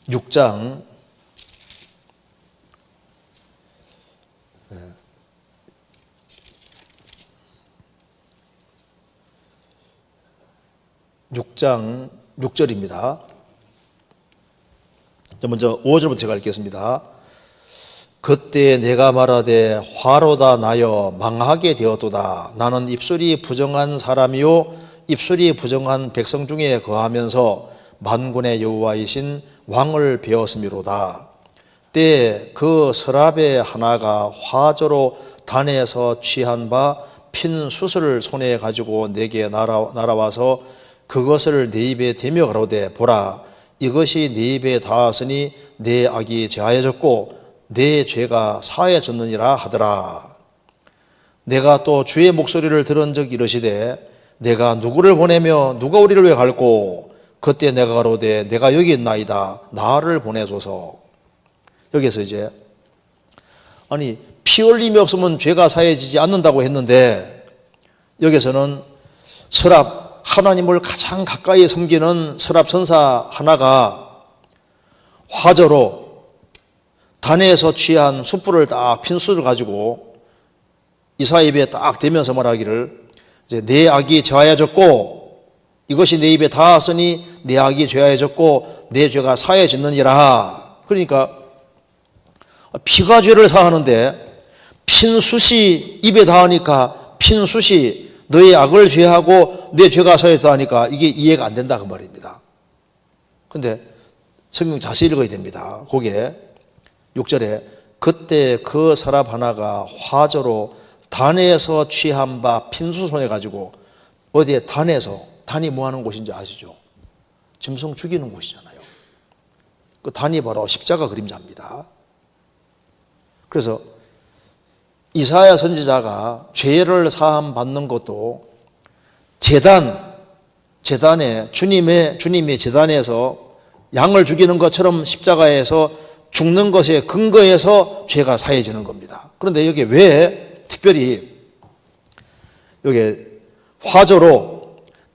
6장 6장 6절입니다. 먼저 5절부터 제가 읽겠습니다. 그때 내가 말하되 화로다 나여 망하게 되었도다. 나는 입술이 부정한 사람이요 입술이 부정한 백성 중에 거하면서 만군의 여호와이신 왕을 배웠음이로다. 때에 그 서랍의 하나가 화조로 단에서 취한 바 핀 숯을 손에 가지고 내게 날아와서 그것을 내 입에 대며 가로되 보라 이것이 내 입에 닿았으니 내 악이 제하여졌고 내 죄가 사해졌느니라 하더라. 내가 또 주의 목소리를 들은 적 이르시되 내가 누구를 보내며 누가 우리를 왜 갈고 그때 내가 가로되 내가 여기 있나이다 나를 보내소서. 여기서 이제 아니 피 흘림이 없으면 죄가 사해지지 않는다고 했는데 여기서는 서랍 하나님을 가장 가까이 섬기는 서랍천사 하나가 화저로 단에서 취한 숯불을 딱 핀수를 가지고 이사야 입에 딱 대면서 말하기를 이제 내 악이 제하여졌고 이것이 내 입에 닿았으니 내 악이 죄하여졌고 내 죄가 사해졌느니라. 그러니까 피가 죄를 사하는데 핀숯이 입에 닿으니까 핀숯이 너의 악을 죄하고 내 죄가 사해졌다니까 이게 이해가 안 된다 그 말입니다. 근데 성경 자세히 읽어야 됩니다. 거기에 6절에 그때 그 서랍 하나가 화저로 단에서 취한 바 핀수 손에 가지고 어디에 단에서 단이 뭐 하는 곳인지 아시죠? 짐승 죽이는 곳이잖아요. 그 단이 바로 십자가 그림자입니다. 그래서 이사야 선지자가 죄를 사함 받는 것도 재단에 주님의 재단에서 양을 죽이는 것처럼 십자가에서 죽는 것에 근거해서 죄가 사해지는 겁니다. 그런데 여기 왜 특별히 여기 화저로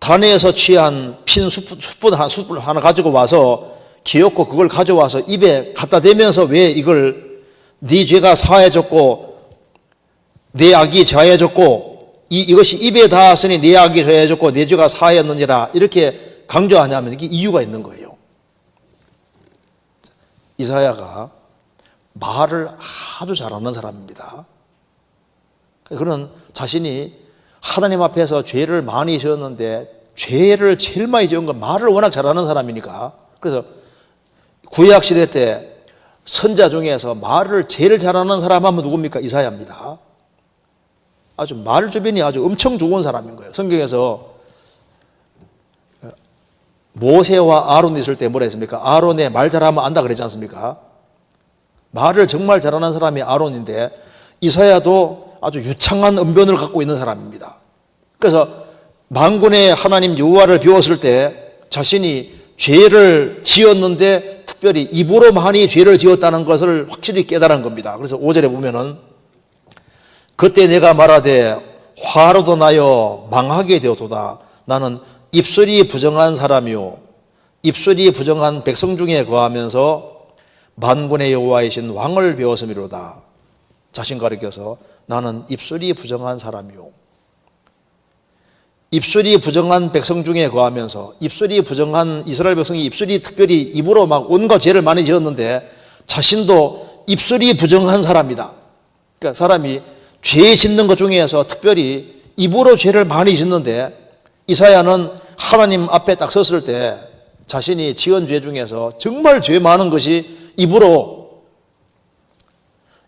단에서 취한 핀 숯불 하나 가지고 와서 기엽고 그걸 가져와서 입에 갖다 대면서 왜 이걸 네 죄가 사해졌고 내 악이 제하여졌고 이것이 입에 닿았으니 내 악이 제하여졌고 내 죄가 사하였느니라 이렇게 강조하냐면 이게 이유가 있는 거예요. 이사야가 말을 아주 잘하는 사람입니다. 그는 자신이 하나님 앞에서 죄를 많이 지었는데 죄를 제일 많이 지은 건 말을 워낙 잘하는 사람이니까 그래서 구약시대 때 선자 중에서 말을 제일 잘하는 사람 하면 누굽니까? 이사야입니다. 아주 말 주변이 아주 엄청 좋은 사람인 거예요. 성경에서 모세와 아론이 있을 때 뭐라 했습니까? 아론의 말 잘하면 안다 그랬지 않습니까? 말을 정말 잘하는 사람이 아론인데 이사야도 아주 유창한 언변을 갖고 있는 사람입니다. 그래서 만군의 하나님 여호와를 비웠을 때 자신이 죄를 지었는데 특별히 입으로 많이 죄를 지었다는 것을 확실히 깨달은 겁니다. 그래서 5절에 보면은 그때 내가 말하되 화로도 나여 망하게 되었도다. 나는 입술이 부정한 사람이요 입술이 부정한 백성 중에 거하면서 만군의 여호와이신 왕을 배웠음이로다. 자신 가리켜서 나는 입술이 부정한 사람이요 입술이 부정한 백성 중에 거하면서 입술이 부정한 이스라엘 백성이 입술이 특별히 입으로 막 온갖 죄를 많이 지었는데 자신도 입술이 부정한 사람이다. 그러니까 사람이 죄 짓는 것 중에서 특별히 입으로 죄를 많이 짓는데 이사야는 하나님 앞에 딱 섰을 때 자신이 지은 죄 중에서 정말 죄 많은 것이 입으로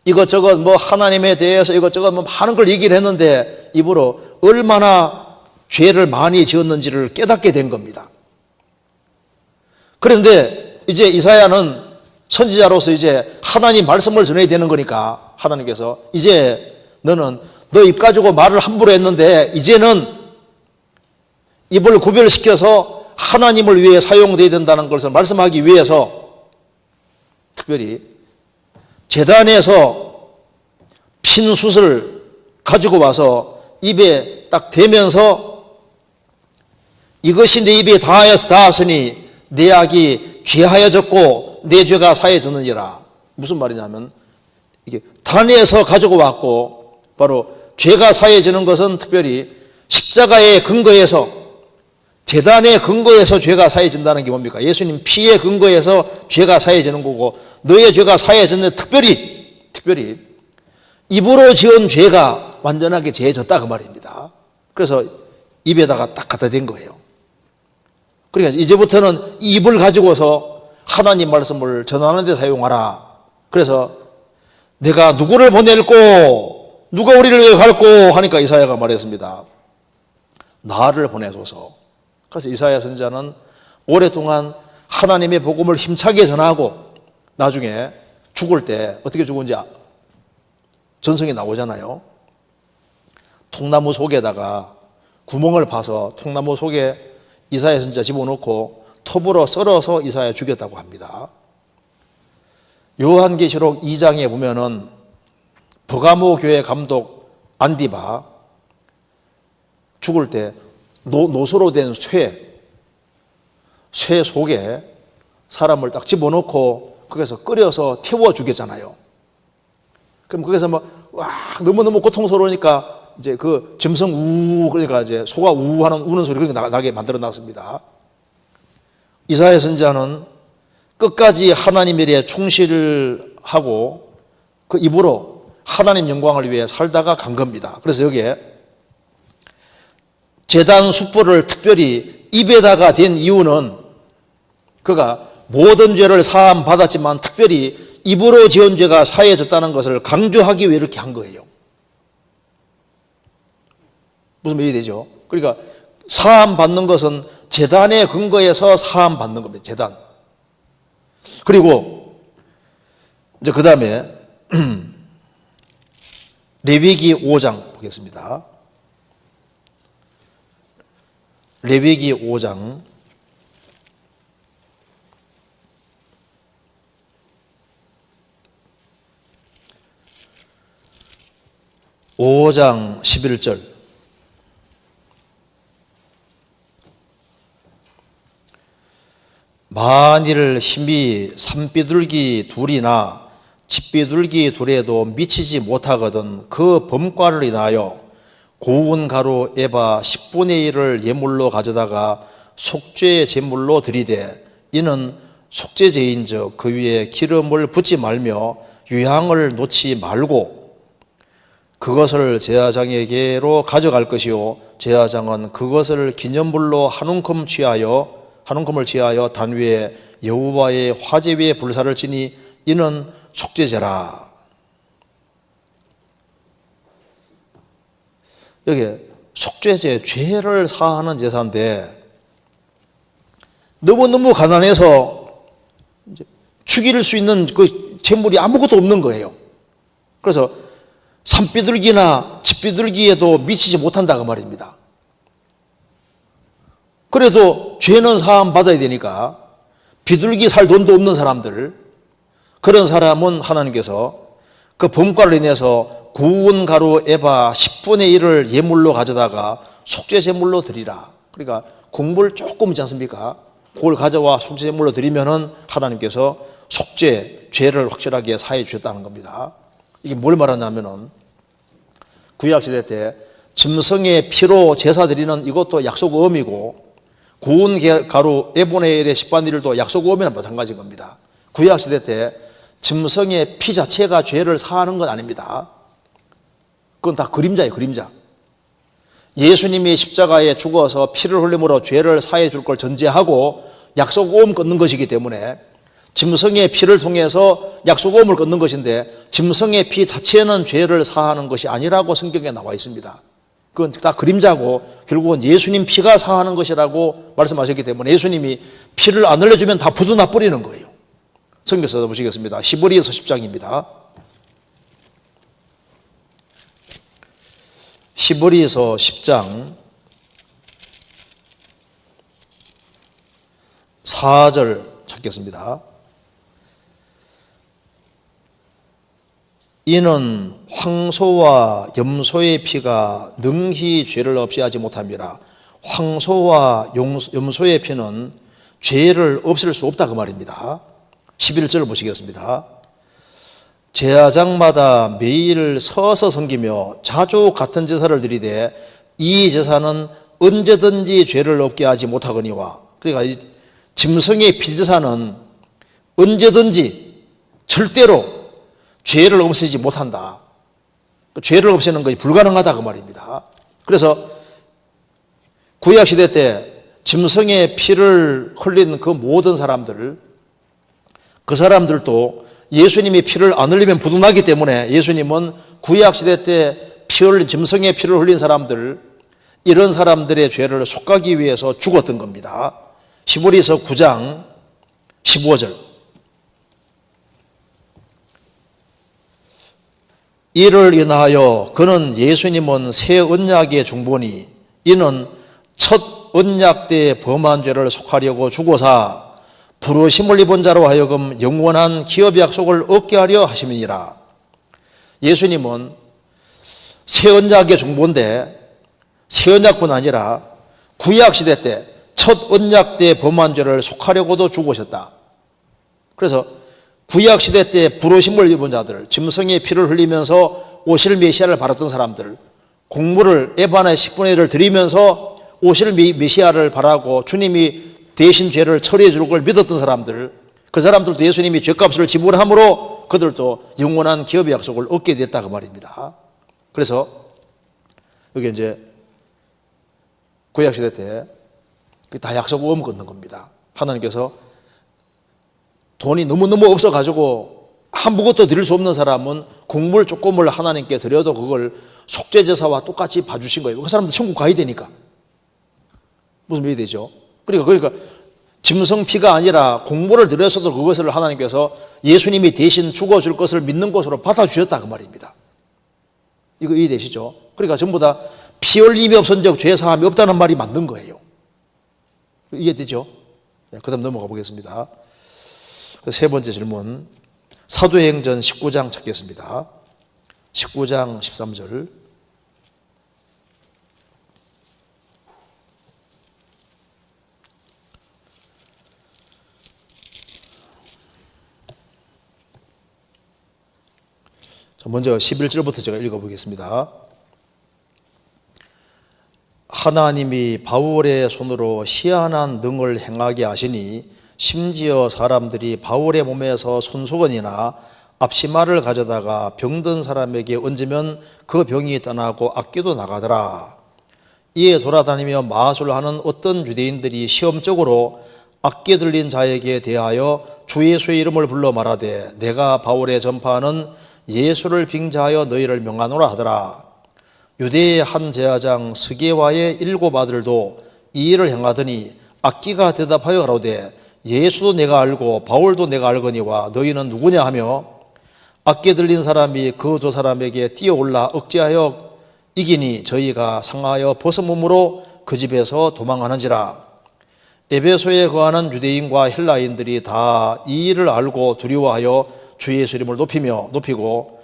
이것저것 뭐 하나님에 대해서 이것저것 뭐 많은 걸 얘기를 했는데 입으로 얼마나 죄를 많이 지었는지를 깨닫게 된 겁니다. 그런데 이제 이사야는 선지자로서 이제 하나님 말씀을 전해야 되는 거니까 하나님께서 이제 너는 너 입 가지고 말을 함부로 했는데 이제는 입을 구별시켜서 하나님을 위해 사용되어야 된다는 것을 말씀하기 위해서 특별히 제단에서 핀 숯을 가지고 와서 입에 딱 대면서 이것이 내 입에 닿았으니 내 악이 죄하여졌고 내 죄가 사해졌느니라. 무슨 말이냐면 이게 단에서 가지고 왔고 바로 죄가 사해지는 것은 특별히 십자가의 근거에서 제단의 근거에서 죄가 사해진다는 게 뭡니까? 예수님 피의 근거에서 죄가 사해지는 거고 너의 죄가 사해졌는데 특별히 입으로 지은 죄가 완전하게 제해졌다 그 말입니다. 그래서 입에다가 딱 갖다 댄 거예요. 그러니까 이제부터는 이 입을 가지고서 하나님 말씀을 전하는 데 사용하라. 그래서 내가 누구를 보낼꼬 누가 우리를 위해 갈꼬 하니까 이사야가 말했습니다. 나를 보내소서. 그래서 이사야 선지자는 오랫동안 하나님의 복음을 힘차게 전하고 나중에 죽을 때 어떻게 죽은지 전성이 나오잖아요. 통나무 속에다가 구멍을 파서 통나무 속에 이사야 선지자 집어넣고 톱으로 썰어서 이사야 죽였다고 합니다. 요한계시록 2장에 보면은 버가모 교회 감독 안디바 죽을 때 노소로 된 쇠 속에 사람을 딱 집어넣고 거기서 끓여서 태워 주겠잖아요. 그럼 거기서 너무너무 고통스러우니까 이제 그 점성 그러니까 이제 소가 우는 소리 그런 게 나게 만들어 놨습니다. 이사야 선지자는 끝까지 하나님 일에 충실하고 그 입으로 하나님 영광을 위해 살다가 간 겁니다. 그래서 여기에 제단 숯불을 특별히 입에다가 댄 이유는 그가 모든 죄를 사함 받았지만 특별히 입으로 지은 죄가 사해졌다는 것을 강조하기 위해 이렇게 한 거예요. 무슨 말이 되죠? 그러니까 사함 받는 것은 제단의 근거에서 사함 받는 겁니다. 제단. 그리고 이제 그 다음에 레위기 5장 보겠습니다. 레위기 5장 11절. 만일 힘이 산비둘기 둘이나 집비둘기 둘에도 미치지 못하거든 그 범과를 인하여 고운 가루 에바 10분의 1을 예물로 가져다가 속죄 제물로 드리되 이는 속죄제인즉 그 위에 기름을 붓지 말며 유향을 놓지 말고 그것을 제사장에게로 가져갈 것이요 제사장은 그것을 기념물로 한 움큼을 취하여 단 위에 여호와의 화제 위에 불사를 지니 이는 속죄제라. 여기 속죄제, 죄를 사하는 제사인데 너무너무 가난해서 죽일 수 있는 그 재물이 아무것도 없는 거예요. 그래서 산비둘기나 집비둘기에도 미치지 못한다 그 말입니다. 그래도 죄는 사함 받아야 되니까 비둘기 살 돈도 없는 사람들, 그런 사람은 하나님께서 그 범과를 인해서 구운 가루 에바 10분의 1을 예물로 가져다가 속죄 제물로 드리라. 그러니까 국물 조금 있지 않습니까? 그걸 가져와 속죄 제물로 드리면은 하나님께서 속죄, 죄를 확실하게 사해 주셨다는 겁니다. 이게 뭘 말하냐면은 구약시대 때 짐승의 피로 제사 드리는 이것도 약속어음이고 구운 가루 에본의 1의 10분의 1도 약속어음이나 마찬가지인 겁니다. 구약시대 때 짐승의 피 자체가 죄를 사하는 건 아닙니다. 그건 다 그림자예요, 그림자. 예수님이 십자가에 죽어서 피를 흘림으로 죄를 사해 줄 걸 전제하고 약속어음 끊는 것이기 때문에 짐승의 피를 통해서 약속어음을 끊는 것인데 짐승의 피 자체는 죄를 사하는 것이 아니라고 성경에 나와 있습니다. 그건 다 그림자고 결국은 예수님 피가 사하는 것이라고 말씀하셨기 때문에 예수님이 피를 안 흘려주면 다 부도나 버리는 거예요. 성경에서 보시겠습니다. 히브리서 10장입니다. 히브리서 10장 4절 찾겠습니다. 이는 황소와 염소의 피가 능히 죄를 없이 하지 못함이라. 황소와 염소의 피는 죄를 없앨 수 없다 그 말입니다. 11절을 보시겠습니다. 제사장마다 매일 서서 섬기며 자주 같은 제사를 드리되 이 제사는 언제든지 죄를 없게 하지 못하거니와. 그러니까 이 짐승의 피제사는 언제든지 절대로 죄를 없애지 못한다. 죄를 없애는 것이 불가능하다 그 말입니다. 그래서 구약시대 때 짐승의 피를 흘린 그 모든 사람들, 그 사람들도 예수님이 피를 안 흘리면 부도나기 때문에 예수님은 구약시대 때 피 흘린 짐승의 피를 흘린 사람들, 이런 사람들의 죄를 속하기 위해서 죽었던 겁니다. 히브리서 9장 15절. 이를 인하여 그는 예수님은 새 언약의 중보니 이는 첫 언약 때 범한 죄를 속하려고 죽어사 부르심을 입은 자로 하여금 영원한 기업의 약속을 얻게 하려 하심이니라. 예수님은 새 언약의 중보인데 새 언약뿐 아니라 구약시대 때 첫 언약 때 범한 죄를 속하려고도 죽으셨다. 그래서 구약시대 때 부르심을 입은 자들, 짐승의 피를 흘리면서 오실 메시아를 바랐던 사람들, 곡물을 에바나의 10분의 1을 드리면서 오실 메시아를 바라고 주님이 대신 죄를 처리해 줄 걸 믿었던 사람들, 그 사람들도 예수님이 죄값을 지불함으로 그들도 영원한 기업의 약속을 얻게 됐다 그 말입니다. 그래서 여기 이제 구약시대 때 다 약속 어긋는 겁니다. 하나님께서 돈이 너무너무 없어가지고 아무것도 드릴 수 없는 사람은 곡물 조금을 하나님께 드려도 그걸 속죄제사와 똑같이 봐주신 거예요. 그 사람들 천국 가야 되니까. 무슨 말이 되죠? 그러니까 짐승 피가 아니라 곡물을 드려서도 그것을 하나님께서 예수님이 대신 죽어줄 것을 믿는 것으로 받아주셨다 그 말입니다. 이거 이해되시죠? 그러니까 전부 다 피 흘림이 없은 적 죄사함이 없다는 말이 맞는 거예요. 이해되죠? 그 다음 넘어가 보겠습니다. 세 번째 질문, 사도행전 19장 찾겠습니다. 19장 13절. 먼저 11절부터 제가 읽어보겠습니다. 하나님이 바울의 손으로 희한한 능을 행하게 하시니 심지어 사람들이 바울의 몸에서 손수건이나 앞치마를 가져다가 병든 사람에게 얹으면 그 병이 떠나고 악기도 나가더라. 이에 돌아다니며 마술하는 어떤 유대인들이 시험적으로 악기 들린 자에게 대하여 주 예수의 이름을 불러 말하되 내가 바울의 전파하는 예수를 빙자하여 너희를 명하노라 하더라. 유대의 한 제사장 스게와의 7 아들도 이 일을 행하더니 악기가 대답하여 가로되 예수도 내가 알고 바울도 내가 알거니와 너희는 누구냐 하며 악기 들린 사람이 그 두 사람에게 뛰어올라 억제하여 이기니 저희가 상하여 벗어몸으로 그 집에서 도망하는지라. 에베소에 거하는 유대인과 헬라인들이 다 이 일을 알고 두려워하여 주 예수 이름을 높이고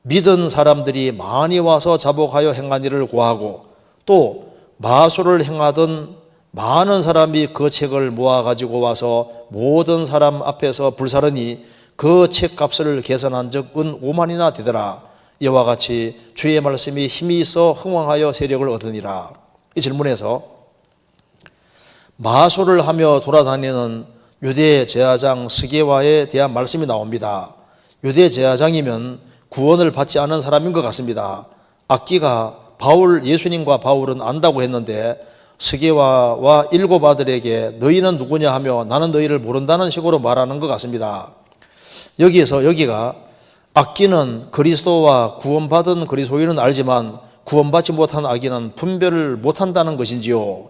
믿은 사람들이 많이 와서 자복하여 행한 일을 고하고 또 마술을 행하던 많은 사람이 그 책을 모아 가지고 와서 모든 사람 앞에서 불사르니 그 책값을 계산한 적 은 5만이나 되더라. 이와 같이 주의 말씀이 힘이 있어 흥왕하여 세력을 얻으니라. 이 질문에서 마술을 하며 돌아다니는 유대 제사장 스게와에 대한 말씀이 나옵니다. 유대 제사장이면 구원을 받지 않은 사람인 것 같습니다. 악기가 예수님과 바울은 안다고 했는데 스게와와 7 아들에게 너희는 누구냐 하며 나는 너희를 모른다는 식으로 말하는 것 같습니다. 여기가 악기는 그리스도와 구원받은 그리스도인은 알지만 구원받지 못한 악인은 분별을 못한다는 것인지요?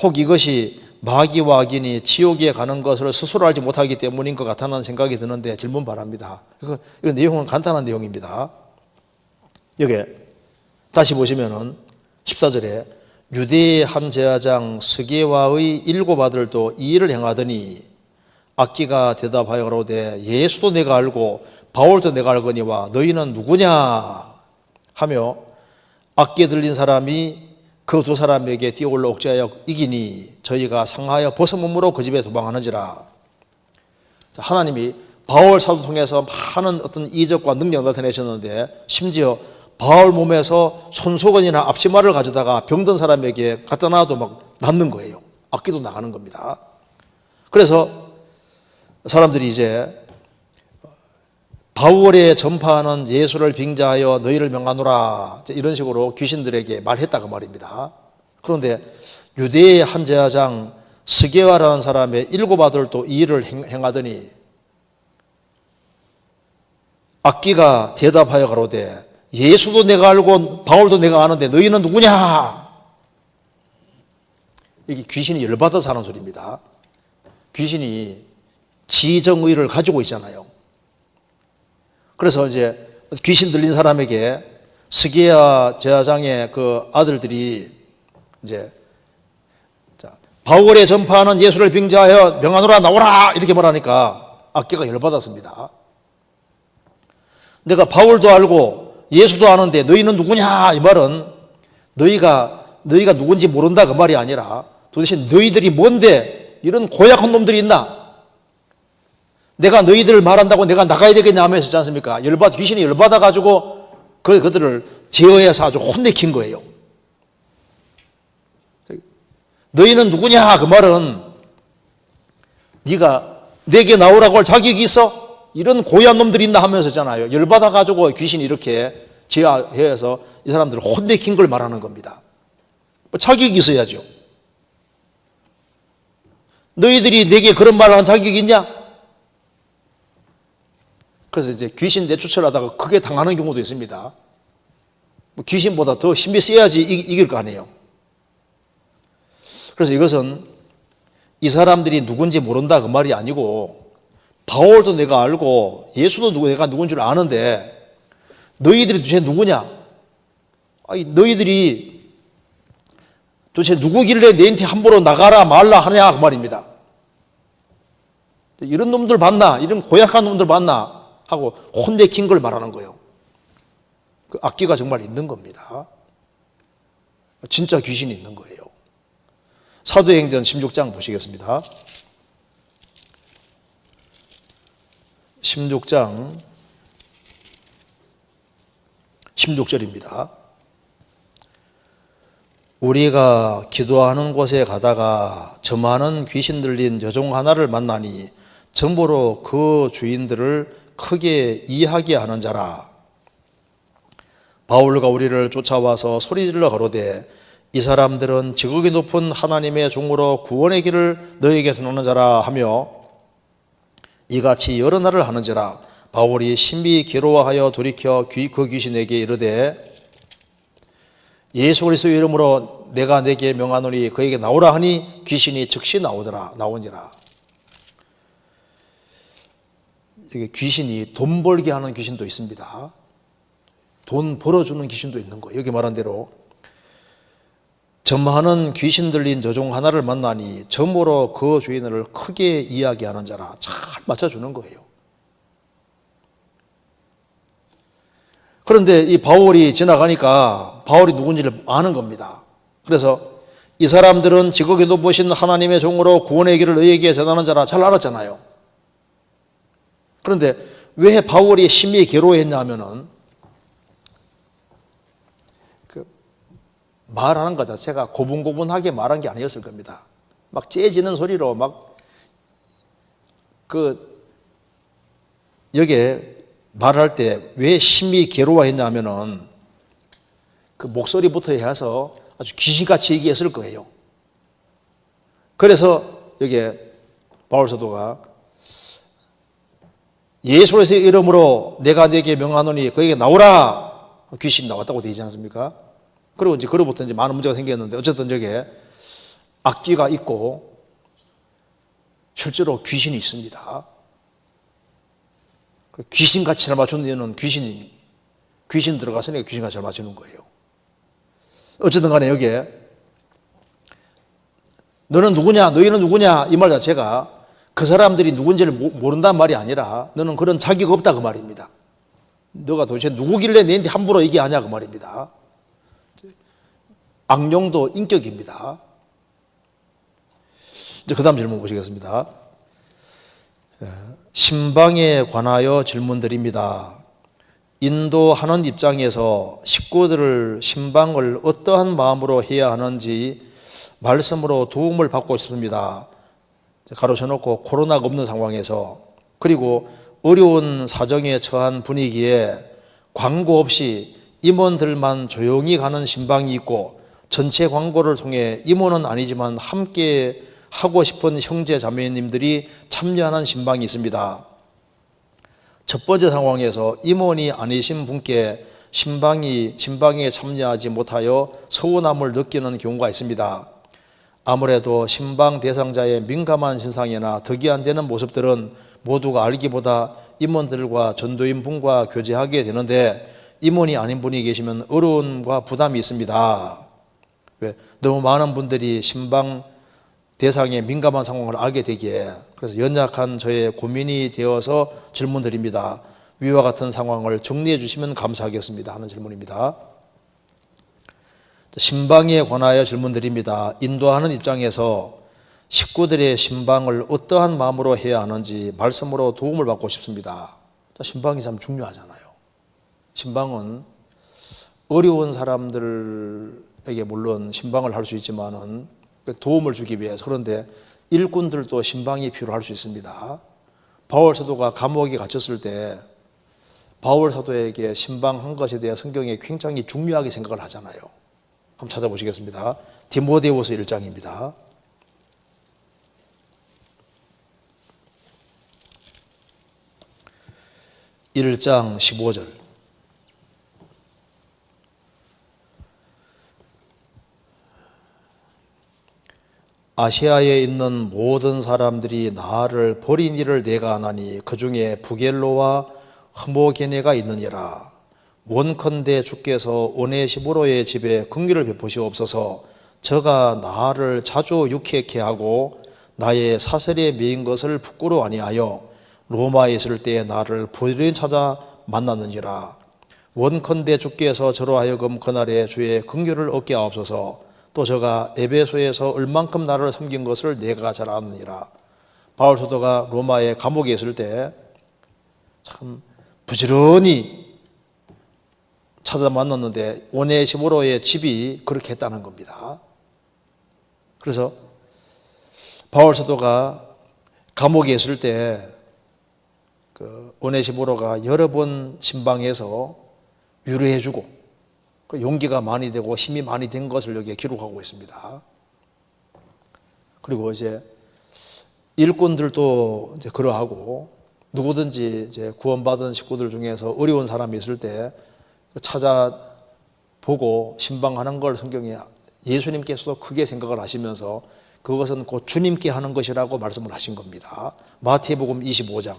혹 이것이 마귀와 악인이 지옥에 가는 것을 스스로 알지 못하기 때문인 것 같다는 생각이 드는데 질문 바랍니다. 이거 내용은 간단한 내용입니다. 여기 다시 보시면은 14절에 유대의 한 제사장 스게와의 7 아들도 이 일을 행하더니 악기가 대답하여 가로되 예수도 내가 알고 바울도 내가 알거니와 너희는 누구냐 하며 악기 들린 사람이 그 두 사람에게 뛰어올라 억제하여 이기니 저희가 상하여 벗어몸으로 그 집에 도망하는지라. 하나님이 바울 사도 통해서 많은 어떤 이적과 능력을 나타내셨는데 심지어 바울 몸에서 손수건이나 앞치마를 가져다가 병든 사람에게 갖다 놔도 막 낫는 거예요. 악기도 나가는 겁니다. 그래서 사람들이 이제 바울의 전파하는 예수를 빙자하여 너희를 명하노라 이런 식으로 귀신들에게 말했다고 말입니다. 그런데 유대의 한 제사장 스게와라는 사람의 7 아들도 이 일을 행하더니 악기가 대답하여 가로되 예수도 내가 알고 바울도 내가 아는데 너희는 누구냐? 이게 귀신이 열받아서 하는 소리입니다. 귀신이 지정의를 가지고 있잖아요. 그래서 이제 귀신 들린 사람에게 스게와 제사장의 그 아들들이 이제 바울의 전파하는 예수를 빙자하여 명하노라 나오라 이렇게 말하니까 악기가 열받았습니다. 내가 바울도 알고 예수도 아는데 너희는 누구냐? 이 말은 너희가 너희가 누군지 모른다 그 말이 아니라 도대체 너희들이 뭔데 이런 고약한 놈들이 있나? 내가 너희들을 말한다고 내가 나가야 되겠냐 하면서 있지 않습니까? 귀신이 열받아가지고 그들을 제어해서 아주 혼내킨 거예요. 너희는 누구냐? 그 말은 네가 내게 나오라고 할 자격이 있어? 이런 고얀 놈들이 있나 하면서 있잖아요. 열받아가지고 귀신이 이렇게 제어해서 이 사람들을 혼내킨 걸 말하는 겁니다. 뭐 자격이 있어야죠. 너희들이 내게 그런 말을 한 자격이 있냐? 그래서 이제 귀신 내쫓으려다가 크게 당하는 경우도 있습니다. 뭐 귀신보다 더 힘이 세야지 이길 거 아니에요. 그래서 이것은 이 사람들이 누군지 모른다 그 말이 아니고 바울도 내가 알고 예수도 내가 누군 줄 아는데 너희들이 도대체 누구냐? 아니, 너희들이 도대체 누구길래 내한테 함부로 나가라 말라 하냐 그 말입니다. 이런 놈들 봤나? 이런 고약한 놈들 봤나? 하고 혼내킨 걸 말하는 거예요. 그 악기가 정말 있는 겁니다. 진짜 귀신이 있는 거예요. 사도행전 16장 보시겠습니다. 16장 16절입니다. 우리가 기도하는 곳에 가다가 점하는 귀신 들린 여종 하나를 만나니 점보로 그 주인들을 크게 이하게 하는 자라. 바울과 우리를 쫓아와서 소리질러 가로되 이 사람들은 지극히 높은 하나님의 종으로 구원의 길을 너에게 전하는 자라 하며 이같이 여러 날을 하는지라. 바울이 심히 괴로워하여 돌이켜 그 귀신에게 이르되 예수 그리스도의 이름으로 내가 내게 명하노니 그에게 나오라 하니 귀신이 즉시 나오니라. 이게 귀신이 돈 벌게 하는 귀신도 있습니다. 돈 벌어주는 귀신도 있는 거예요. 여기 말한 대로 점하는 귀신 들린 여종 하나를 만나니 점으로 그 주인을 크게 이야기하는 자라. 잘 맞춰주는 거예요. 그런데 이 바울이 지나가니까 바울이 누군지를 아는 겁니다. 그래서 이 사람들은 지극히 높으신 하나님의 종으로 구원의 길을 너희에게 전하는 자라. 잘 알았잖아요. 그런데 왜 바울이 심히 괴로워했냐 하면은 말하는 것 자체가 고분고분하게 말한 게 아니었을 겁니다. 막 째지는 소리로 여기에 말할 때 왜 심히 괴로워했냐 하면은 그 목소리부터 해서 아주 귀신같이 얘기했을 거예요. 그래서 여기에 바울 사도가 예수 그리스도의 이름으로 내가 네게 명하노니 그에게 나오라. 귀신이 나왔다고 되지 않습니까? 그리고 이제 그로부터 이제 많은 문제가 생겼는데 어쨌든 저게 악기가 있고 실제로 귀신이 있습니다. 귀신같이 잘 맞추는 이유는 귀신 들어갔으니까 귀신같이 잘 맞추는 거예요. 어쨌든 간에 여기에 너는 누구냐, 너희는 누구냐 이 말 자체가 그 사람들이 누군지를 모른다는 말이 아니라 너는 그런 자격 없다 그 말입니다. 너가 도대체 누구길래 내한테 함부로 얘기하냐 그 말입니다. 악령도 인격입니다. 이제 그 다음 질문 보시겠습니다. 신방에 관하여 질문드립니다. 인도하는 입장에서 식구들을 신방을 어떠한 마음으로 해야 하는지 말씀으로 도움을 받고 싶습니다. 가로쳐놓고 코로나가 없는 상황에서 그리고 어려운 사정에 처한 분위기에 광고 없이 임원들만 조용히 가는 신방이 있고 전체 광고를 통해 임원은 아니지만 함께 하고 싶은 형제 자매님들이 참여하는 신방이 있습니다. 첫 번째 상황에서 임원이 아니신 분께 신방에 참여하지 못하여 서운함을 느끼는 경우가 있습니다. 아무래도 신방 대상자의 민감한 신상이나 덕이 안 되는 모습들은 모두가 알기보다 임원들과 전도인 분과 교제하게 되는데 임원이 아닌 분이 계시면 어려움과 부담이 있습니다. 왜? 너무 많은 분들이 신방 대상의 민감한 상황을 알게 되기에 그래서 연약한 저의 고민이 되어서 질문드립니다. 위와 같은 상황을 정리해 주시면 감사하겠습니다 하는 질문입니다. 신방에 관하여 질문드립니다. 인도하는 입장에서 식구들의 신방을 어떠한 마음으로 해야 하는지 말씀으로 도움을 받고 싶습니다. 신방이 참 중요하잖아요. 신방은 어려운 사람들에게 물론 신방을 할 수 있지만은 도움을 주기 위해서, 그런데 일꾼들도 신방이 필요할 수 있습니다. 바울 사도가 감옥에 갇혔을 때 바울 사도에게 신방한 것에 대해 성경에 굉장히 중요하게 생각을 하잖아요. 한번 찾아보시겠습니다. 디모데후서 1장입니다. 1장 15절. 아시아에 있는 모든 사람들이 나를 버리니를 내가 아나니 그 중에 부겔로와 흐모게네가 있느니라. 원컨대 주께서 오네시모로의 집에 긍휼을 베푸시옵소서. 저가 나를 자주 유쾌케 하고 나의 사설에 매인 것을 부끄러워 아니하여 로마에 있을 때 나를 부지런히 찾아 만났느니라. 원컨대 주께서 저로 하여금 그날에 주의 긍휼을 얻게 하옵소서. 또 저가 에베소에서 얼만큼 나를 섬긴 것을 내가 잘 아느니라. 바울 사도가 로마의 감옥에 있을 때 참 부지런히 찾아 만났는데 오네시모로의 집이 그렇게 했다는 겁니다. 그래서 바울 사도가 감옥에 있을 때 오네시모로가 여러 번 신방해서 위로해주고 용기가 많이 되고 힘이 많이 된 것을 여기에 기록하고 있습니다. 그리고 이제 일꾼들도 이제 그러하고 누구든지 이제 구원받은 식구들 중에서 어려운 사람이 있을 때 찾아보고 신방하는 걸 성경에 예수님께서도 크게 생각을 하시면서 그것은 곧 주님께 하는 것이라고 말씀을 하신 겁니다. 마태복음 25장.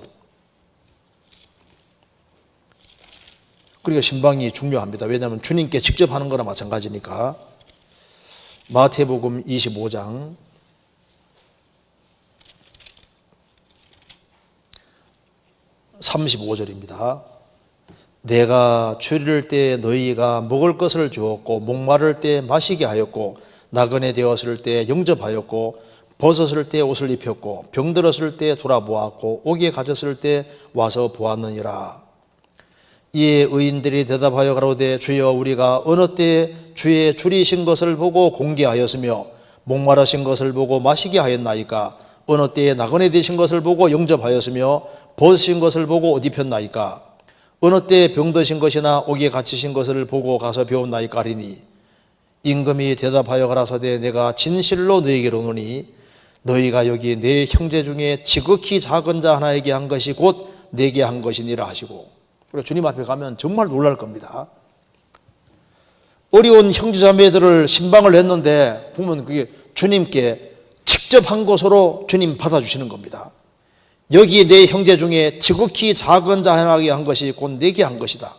그러니까 신방이 중요합니다. 왜냐하면 주님께 직접 하는 거나 마찬가지니까. 마태복음 25장 35절입니다. 내가 줄일 때 너희가 먹을 것을 주었고 목마를 때 마시게 하였고 나그네 되었을 때 영접하였고 벗었을 때 옷을 입혔고 병들었을 때 돌아보았고 옥에 갇혔을 때 와서 보았느니라. 이에 의인들이 대답하여 가로되 주여 우리가 어느 때 주의 줄이신 것을 보고 공개하였으며 목마르신 것을 보고 마시게 하였나이까? 어느 때에 나그네 되신 것을 보고 영접하였으며 벗으신 것을 보고 옷 입혔나이까? 어느 때에 병드신 것이나 옥에 갇히신 것을 보고 가서 배웠나이까 하리니 임금이 대답하여 가라사대 내가 진실로 너희에게 이르노니 너희가 여기 내 형제 중에 지극히 작은 자 하나에게 한 것이 곧 내게 한 것이니라 하시고, 그리고 주님 앞에 가면 정말 놀랄 겁니다. 어려운 형제자매들을 신방을 했는데 보면 그게 주님께 직접 한 것으로 주님 받아주시는 겁니다. 여기 내 형제 중에 지극히 작은 자 하나에게 한 것이 곧 내게 한 것이다.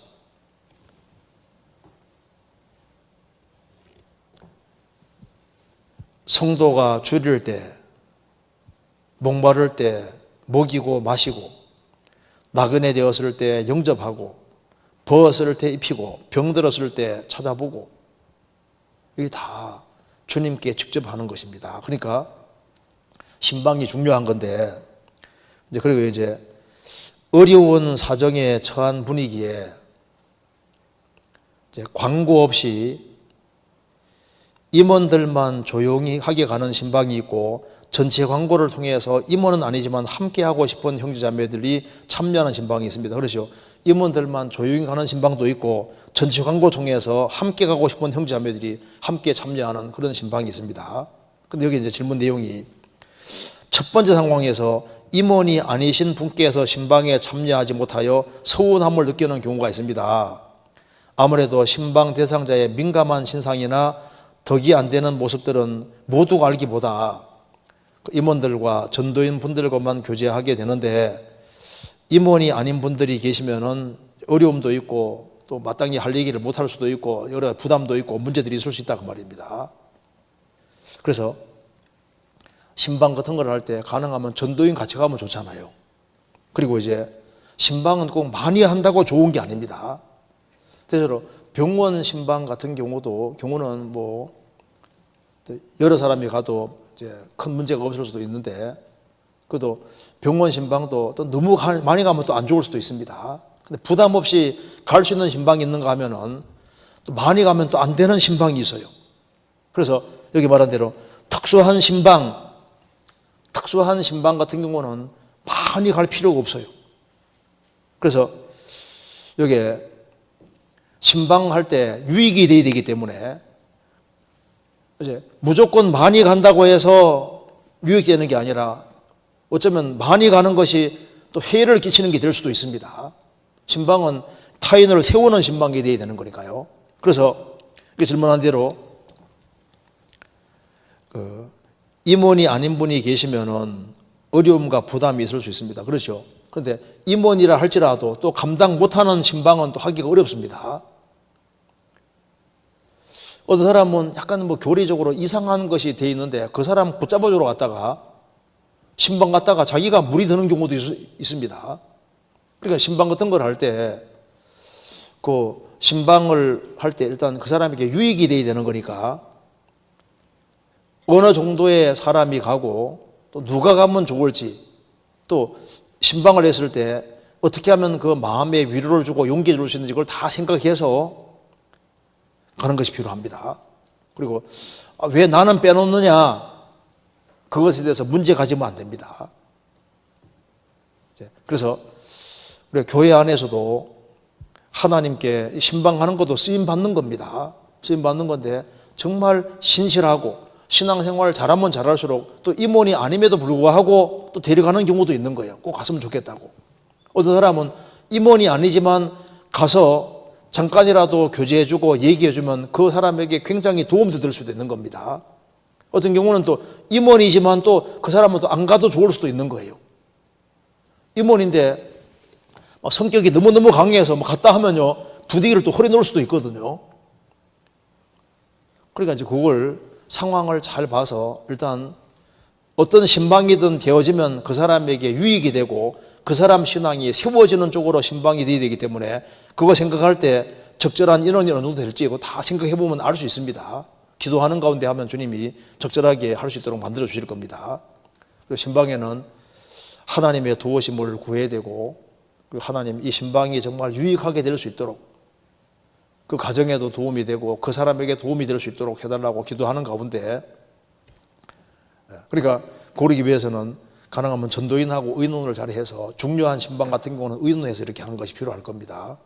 성도가 줄일 때, 목마를 때 먹이고 마시고, 나그네 되었을 때 영접하고, 벗었을 때 입히고, 병들었을 때 찾아보고, 이게 다 주님께 직접 하는 것입니다. 그러니까 신방이 중요한 건데, 그리고 이제 어려운 사정에 처한 분위기에 이제 광고 없이 임원들만 조용히 하게 가는 신방이 있고, 전체 광고를 통해서 임원은 아니지만 함께 하고 싶은 형제자매들이 참여하는 신방이 있습니다. 그렇죠? 임원들만 조용히 가는 신방도 있고, 전체 광고 통해서 함께 가고 싶은 형제자매들이 함께 참여하는 그런 신방이 있습니다. 근데 여기 이제 질문 내용이 첫 번째 상황에서 임원이 아니신 분께서 신방에 참여하지 못하여 서운함을 느끼는 경우가 있습니다. 아무래도 신방 대상자의 민감한 신상이나 덕이 안 되는 모습들은 모두가 알기보다 임원들과 전도인 분들과만 교제하게 되는데, 임원이 아닌 분들이 계시면은 어려움도 있고 또 마땅히 할 얘기를 못할 수도 있고 여러 부담도 있고 문제들이 있을 수 있다 그 말입니다. 그래서 신방 같은 걸 할 때 가능하면 전도인 같이 가면 좋잖아요. 그리고 이제 신방은 꼭 많이 한다고 좋은 게 아닙니다. 대체로 병원 신방 같은 경우는 뭐 여러 사람이 가도 이제 큰 문제가 없을 수도 있는데, 그래도 병원 신방도 또 너무 많이 가면 또 안 좋을 수도 있습니다. 근데 부담 없이 갈 수 있는 신방이 있는가 하면은 또 많이 가면 또 안 되는 신방이 있어요. 그래서 여기 말한 대로 특수한 신방 같은 경우는 많이 갈 필요가 없어요. 그래서 여기에 신방할 때 유익이 돼야 되기 때문에 이제 무조건 많이 간다고 해서 유익되는 게 아니라 어쩌면 많이 가는 것이 또 해를 끼치는 게 될 수도 있습니다. 신방은 타인을 세우는 신방이 돼야 되는 거니까요. 그래서 이렇게 질문한 대로 임원이 아닌 분이 계시면은 어려움과 부담이 있을 수 있습니다. 그렇죠? 그런데 임원이라 할지라도 또 감당 못하는 신방은 또 하기가 어렵습니다. 어떤 사람은 약간 뭐 교리적으로 이상한 것이 돼 있는데 그 사람 붙잡아주러 갔다가 신방 갔다가 자기가 물이 드는 경우도 있습니다. 그러니까 신방 같은 걸 할 때 그 신방을 할 때 일단 그 사람에게 유익이 돼야 되는 거니까 어느 정도의 사람이 가고 또 누가 가면 좋을지, 또 신방을 했을 때 어떻게 하면 그 마음에 위로를 주고 용기를 줄 수 있는지 그걸 다 생각해서 가는 것이 필요합니다. 그리고 왜 나는 빼놓느냐, 그것에 대해서 문제 가지면 안 됩니다. 그래서 우리 교회 안에서도 하나님께 신방하는 것도 쓰임 받는 겁니다. 쓰임 받는 건데 정말 신실하고 신앙생활을 잘하면 잘할수록 또 임원이 아님에도 불구하고 또 데려가는 경우도 있는 거예요. 꼭 갔으면 좋겠다고. 어떤 사람은 임원이 아니지만 가서 잠깐이라도 교제해주고 얘기해주면 그 사람에게 굉장히 도움도 될 수도 있는 겁니다. 어떤 경우는 또 임원이지만 또 그 사람은 또 안 가도 좋을 수도 있는 거예요. 임원인데 성격이 너무너무 강해서 갔다 하면요 부디기를 또 허리 놓을 수도 있거든요. 그러니까 이제 그걸 상황을 잘 봐서 일단 어떤 신방이든 되어지면 그 사람에게 유익이 되고 그 사람 신앙이 세워지는 쪽으로 신방이 되어야 되기 때문에 그거 생각할 때 적절한 인원이 어느 정도 될지 다 생각해 보면 알 수 있습니다. 기도하는 가운데 하면 주님이 적절하게 할 수 있도록 만들어 주실 겁니다. 그리고 신방에는 하나님의 도우심을 구해야 되고, 그리고 하나님 이 신방이 정말 유익하게 될 수 있도록 그 가정에도 도움이 되고 그 사람에게 도움이 될 수 있도록 해달라고 기도하는 가운데, 그러니까 그러기 위해서는 가능하면 전도인하고 의논을 잘해서 중요한 신방 같은 경우는 의논해서 이렇게 하는 것이 필요할 겁니다.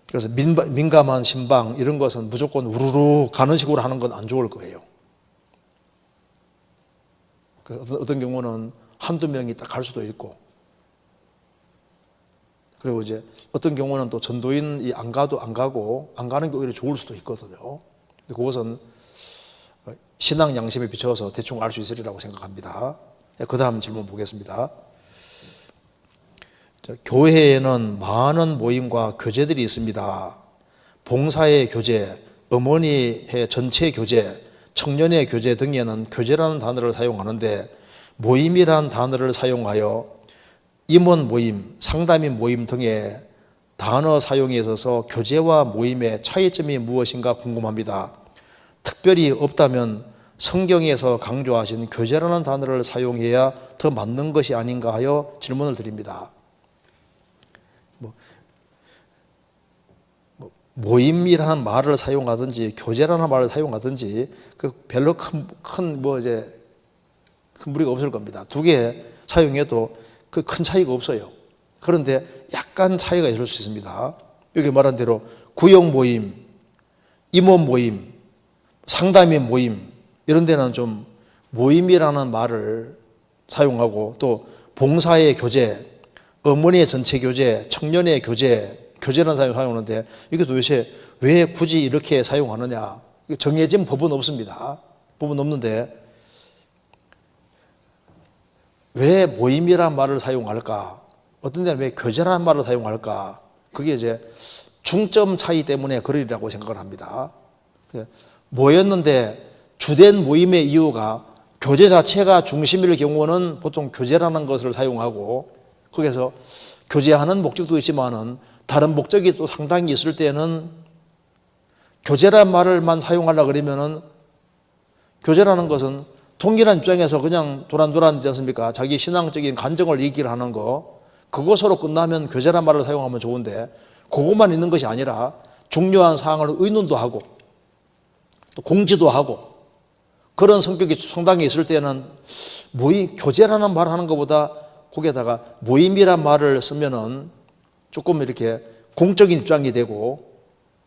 그래서 민감한 신방 이런 것은 무조건 우르르 가는 식으로 하는 건 안 좋을 거예요. 그래서 어떤 경우는 한두 명이 딱 갈 수도 있고, 그리고 이제 어떤 경우는 또 전도인이 안 가는 게 오히려 좋을 수도 있거든요. 근데 그것은 신앙 양심에 비춰서 대충 알 수 있으리라고 생각합니다. 그 다음 질문 보겠습니다. 교회에는 많은 모임과 교제들이 있습니다. 봉사의 교제, 어머니의 전체 교제, 청년의 교제 등에는 교제라는 단어를 사용하는데 모임이라는 단어를 사용하여 임원 모임, 상담인 모임 등의 단어 사용에 있어서 교제와 모임의 차이점이 무엇인가 궁금합니다. 특별히 없다면 성경에서 강조하신 교제라는 단어를 사용해야 더 맞는 것이 아닌가 하여 질문을 드립니다. 모임이라는 말을 사용하든지 교제라는 말을 사용하든지 그 별로 큰 무리가 없을 겁니다. 두 개 사용해도 그 큰 차이가 없어요. 그런데 약간 차이가 있을 수 있습니다. 여기 말한 대로 구역 모임, 임원 모임, 상담인 모임 이런 데는 좀 모임이라는 말을 사용하고, 또 봉사의 교제, 어머니의 전체 교제, 청년의 교제라는 사용을 사용하는데 이게 도대체 왜 굳이 이렇게 사용하느냐? 정해진 법은 없습니다. 법은 없는데 왜 모임이라는 말을 사용할까? 어떤 데는 왜 교제라는 말을 사용할까? 그게 이제 중점 차이 때문에 그러리라고 생각을 합니다. 모였는데 주된 모임의 이유가 교제 자체가 중심일 경우는 보통 교제라는 것을 사용하고, 거기서 교제하는 목적도 있지만은 다른 목적이 또 상당히 있을 때는 교제란 말을만 사용하려고 그러면은 교제라는 것은 동일한 입장에서 그냥 도란도란하지 않습니까? 자기 신앙적인 간증을 얘기를 하는 거, 그것으로 끝나면 교제란 말을 사용하면 좋은데 그것만 있는 것이 아니라 중요한 사항을 의논도 하고 또 공지도 하고 그런 성격이 상당히 있을 때는 교제라는 말을 하는 것보다 거기에다가 모임이란 말을 쓰면은 조금 이렇게 공적인 입장이 되고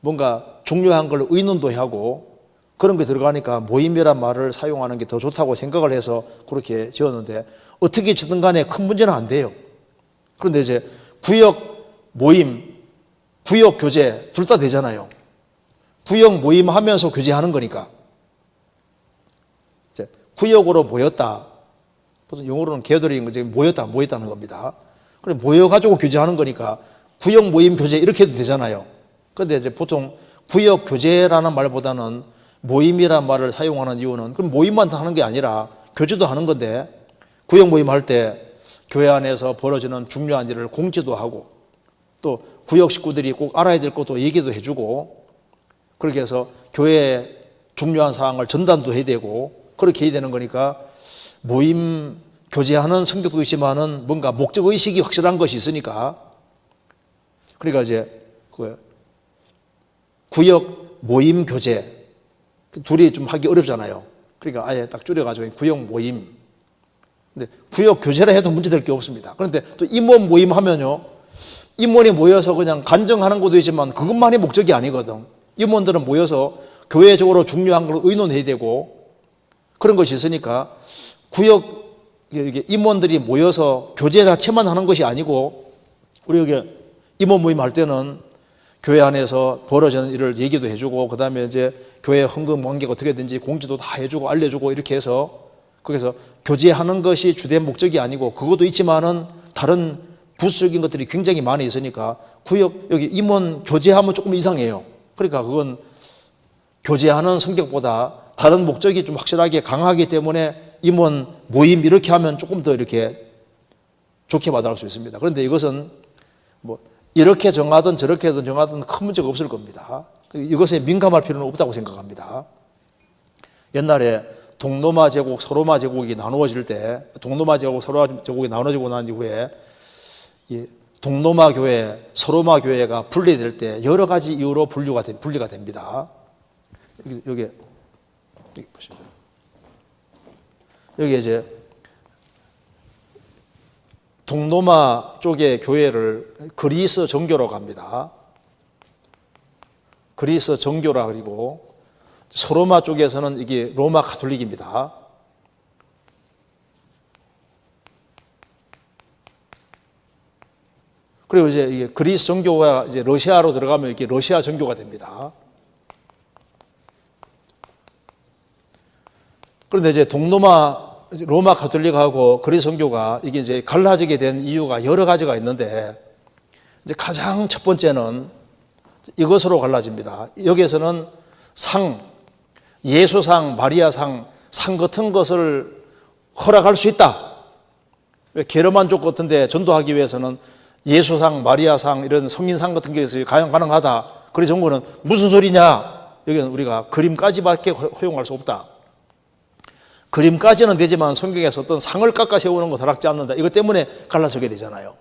뭔가 중요한 걸 의논도 하고 그런 게 들어가니까 모임이란 말을 사용하는 게 더 좋다고 생각을 해서 그렇게 지었는데 어떻게 지든 간에 큰 문제는 안 돼요. 그런데 이제 구역 모임, 구역 교제 둘 다 되잖아요. 구역 모임 하면서 교제하는 거니까. 이제 구역으로 모였다. 보통 영어로는 gathering, 모였다는 겁니다. 그래 모여가지고 교제하는 거니까 구역 모임 교제 이렇게 해도 되잖아요. 그런데 이제 보통 구역 교제라는 말보다는 모임이란 말을 사용하는 이유는 그럼 모임만 하는 게 아니라 교제도 하는 건데 구역 모임 할 때 교회 안에서 벌어지는 중요한 일을 공지도 하고 또 구역 식구들이 꼭 알아야 될 것도 얘기도 해주고 그렇게 해서 교회에 중요한 사항을 전달도 해야 되고 그렇게 해야 되는 거니까 모임 교제하는 성격도 있지만은 뭔가 목적의식이 확실한 것이 있으니까 그러니까 이제 구역 모임 교제 둘이 좀 하기 어렵잖아요. 그러니까 아예 딱 줄여가지고 구역 모임. 근데 구역 교제라 해도 문제될 게 없습니다. 그런데 또 임원 모임 하면요. 임원이 모여서 그냥 간증하는 것도 있지만 그것만이 목적이 아니거든. 임원들은 모여서 교회적으로 중요한 걸 의논해야 되고 그런 것이 있으니까 구역 임원들이 모여서 교제 자체만 하는 것이 아니고 우리 여기 임원 모임 할 때는 교회 안에서 벌어지는 일을 얘기도 해주고 그다음에 이제 교회 헌금 관계가 어떻게 되는지 공지도 다 해주고 알려주고 이렇게 해서 거기서 교제하는 것이 주된 목적이 아니고 그것도 있지만은 다른 부수적인 것들이 굉장히 많이 있으니까 구역 여기 임원 교제하면 조금 이상해요. 그러니까 그건 교제하는 성격보다 다른 목적이 좀 확실하게 강하기 때문에 임원 모임 이렇게 하면 조금 더 이렇게 좋게 받아들일 수 있습니다. 그런데 이것은 뭐 이렇게 정하든 저렇게 정하든 큰 문제가 없을 겁니다. 이것에 민감할 필요는 없다고 생각합니다. 옛날에 동로마 제국, 서로마 제국이 나누어질 때 동로마 제국, 서로마 제국이 나누어지고 난 이후에 동로마 교회, 서로마 교회가 분리될 때 여러 가지 이유로 분리가 됩니다. 여기 보시죠. 여기 이제 동로마 쪽의 교회를 그리스 정교로 갑니다. 그리스 정교라 그리고 서로마 쪽에서는 이게 로마 가톨릭입니다. 그리고 이제 이게 그리스 정교가 이제 러시아로 들어가면 이게 러시아 정교가 됩니다. 그런데 이제 로마 가톨릭하고 그리스 정교가 이게 이제 갈라지게 된 이유가 여러 가지가 있는데 이제 가장 첫 번째는 이것으로 갈라집니다. 여기에서는 예수상, 마리아상, 상 같은 것을 허락할 수 있다. 게르만족 같은데 전도하기 위해서는 예수상, 마리아상 이런 성인상 같은 것이 가능하다. 그래서 정부는 무슨 소리냐? 여기는 우리가 그림까지밖에 허용할 수 없다. 그림까지는 되지만 성경에서 어떤 상을 깎아 세우는 것 허락지 않는다. 이것 때문에 갈라서게 되잖아요.